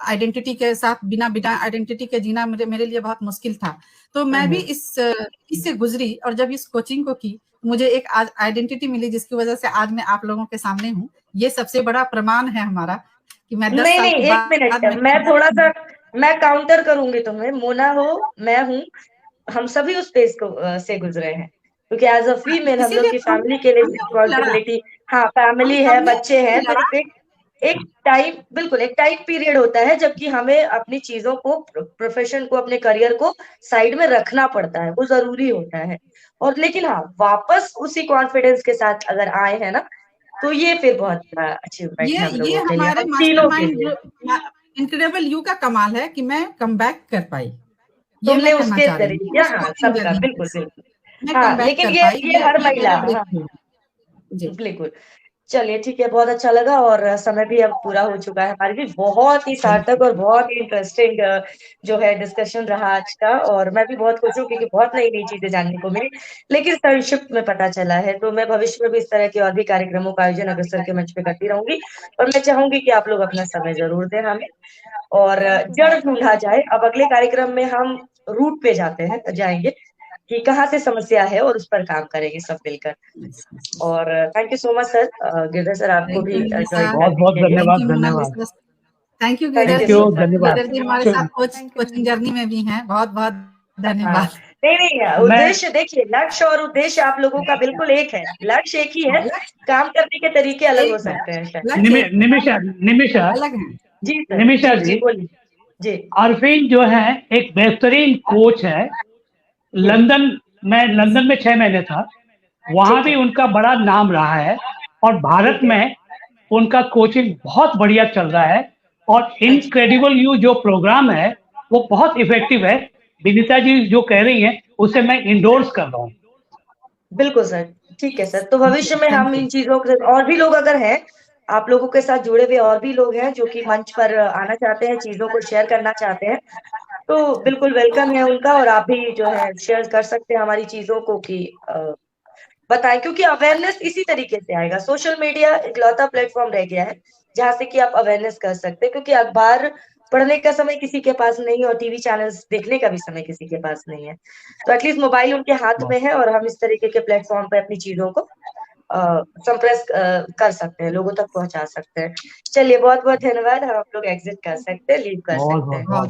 Speaker 2: आइडेंटिटी के साथ बिना आइडेंटिटी के जीना मेरे लिए बहुत मुश्किल था। तो मैं भी इससे गुजरी, और जब इस कोचिंग को की, मुझे एक आज आइडेंटिटी मिली, जिसकी वजह से आज मैं आप लोगों के सामने हूँ। ये सबसे बड़ा प्रमाण है हमारा कि मैं 10
Speaker 1: नहीं
Speaker 2: साल
Speaker 1: नहीं,
Speaker 2: के
Speaker 1: एक
Speaker 2: बाद
Speaker 1: मिनट, मैं थोड़ा सा मैं काउंटर करूंगी तुम्हें। मोना हो, मैं हूँ, हम सभी उस फेज को से गुजरे हैं, क्योंकि एज अ फीमेल हम लोग
Speaker 2: इसीलिए
Speaker 1: की
Speaker 2: तो
Speaker 1: फैमिली के लिए
Speaker 2: हमने उससे लड़ा,
Speaker 1: रिस्पॉन्सिबिलिटी, हाँ फैमिली है,
Speaker 2: हमने
Speaker 1: बच्चे
Speaker 2: उससे
Speaker 1: हैं, तो
Speaker 2: लड़ा।
Speaker 1: एक टाइम, बिल्कुल एक टाइम पीरियड होता है जबकि हमें अपनी चीजों को, प्रोफेशन को, अपने करियर को साइड में रखना पड़ता है, वो जरूरी होता है। और लेकिन हाँ, वापस उसी कॉन्फिडेंस के साथ अगर आए हैं ना, तो ये फिर बहुत बड़ा अचीवमेंट है हम
Speaker 2: ये
Speaker 1: लोगों के लिए,
Speaker 2: हमारे
Speaker 1: हम तीनों के
Speaker 2: मास्टरमाइंड
Speaker 1: लिए।
Speaker 2: इनक्रेडिबल यू का कमाल है कि मैं कम बैक कर पाई। ये
Speaker 1: तुमने
Speaker 2: मैं
Speaker 1: उस
Speaker 2: कहना
Speaker 1: फेज
Speaker 2: चाह
Speaker 1: से
Speaker 2: रही हूँ,
Speaker 1: किया,
Speaker 2: उस
Speaker 1: हाँ
Speaker 2: कोचिंग
Speaker 1: सबका,
Speaker 2: जर्नी
Speaker 1: बिल्कुल
Speaker 2: से
Speaker 1: बिल्कुल।
Speaker 2: मैं
Speaker 1: हाँ
Speaker 2: कम बैक
Speaker 1: लेकिन
Speaker 2: कर
Speaker 1: ये
Speaker 2: पाई।
Speaker 1: ये हर
Speaker 2: ये
Speaker 1: महिला,
Speaker 2: मेरा ब्रेक
Speaker 1: हाँ
Speaker 2: थ्रू। जी,
Speaker 1: बिल्कुल। चलिए ठीक है, बहुत अच्छा लगा, और समय भी अब पूरा हो चुका है, हमारी भी बहुत ही
Speaker 2: थैंक
Speaker 1: सार्थक और बहुत ही इंटरेस्टिंग जो है डिस्कशन रहा आज का। और मैं भी बहुत खुश हूँ क्योंकि बहुत नई नई चीजें जानने को मिली, लेकिन संक्षिप्त में पता चला है। तो मैं भविष्य में भी इस तरह के और भी कार्यक्रमों का आयोजन अग्रसर के मंच पे करती रहूंगी, और मैं चाहूंगी कि आप लोग अपना समय जरूर दें हमें, और
Speaker 4: थैंक यू
Speaker 1: जड़
Speaker 4: मैम।
Speaker 1: ढूंढा जाए। अब अगले कार्यक्रम में हम रूट पे जाते हैं, जाएंगे कि कहाँ से समस्या है और उस पर काम करेंगे सब मिलकर। और thank you so much sir. Girdhar sir आपको भी ज्वाइन
Speaker 3: बहुत बहुत
Speaker 1: करने के लिए
Speaker 3: धन्यवाद धन्यवाद
Speaker 2: thank you
Speaker 1: Thank
Speaker 2: Girdhar
Speaker 1: you
Speaker 2: ji.
Speaker 1: so much.
Speaker 3: धन्यवाद।
Speaker 2: गिरधर जी हमारे
Speaker 3: चलो।
Speaker 2: साथ
Speaker 4: Thank you,
Speaker 2: coaching
Speaker 4: Nimish.
Speaker 2: Journey में भी हैं। बहुत बहुत
Speaker 1: हाँ,
Speaker 2: धन्यवाद।
Speaker 1: नहीं उद्देश्य देखिए, लक्ष्य और उद्देश्य आप लोगों का बिल्कुल एक है, लक्ष्य एक ही है, काम करने के तरीके अलग हो सकते हैं शायद।
Speaker 2: लक्ष्य
Speaker 3: निमिषा
Speaker 2: अलग है।
Speaker 1: जी सर,
Speaker 3: निमिषा
Speaker 1: जी
Speaker 3: जी,
Speaker 1: बोलिए। जी
Speaker 3: अरविंद जो है एक बेहतरीन कोच है। मैं लंदन में 6 महीने था, वहां
Speaker 1: ठीक
Speaker 3: भी
Speaker 1: है।
Speaker 3: उनका बड़ा नाम रहा है और भारत
Speaker 1: ठीक है।
Speaker 3: में उनका कोचिंग बहुत बढ़िया चल रहा है। और इनक्रेडिबल यू जो प्रोग्राम है वो बहुत इफेक्टिव है। विनीता जी जो कह रही हैं उसे मैं इंडोर्स कर रहा हूँ।
Speaker 1: बिल्कुल सर, ठीक है सर। तो भविष्य में
Speaker 2: Thank
Speaker 1: हम
Speaker 2: you.
Speaker 1: इन चीजों के और भी लोग अगर हैं, आप लोगों के साथ जुड़े हुए और भी लोग हैं जो कि मंच पर आना चाहते हैं, चीजों को शेयर करना चाहते हैं, तो बिल्कुल वेलकम है उनका। और आप भी जो है शेयर कर सकते हैं हमारी चीजों को कि बताएं, क्योंकि अवेयरनेस इसी तरीके से आएगा। सोशल मीडिया इकलौता प्लेटफॉर्म रह गया है जहां से कि आप अवेयरनेस कर सकते हैं, क्योंकि अखबार पढ़ने का समय किसी के पास नहीं और टीवी चैनल्स देखने का भी समय किसी के पास नहीं है। तो एटलीस्ट मोबाइल उनके हाथ में है और हम इस तरीके के प्लेटफॉर्म पे अपनी चीजों को संप्रेस कर सकते हैं, लोगों तक पहुंचा सकते हैं। चलिए बहुत बहुत धन्यवाद। हम आप लोग एग्जिट कर सकते हैं, लीव कर
Speaker 3: बहुत
Speaker 1: सकते हैं।
Speaker 3: बहुत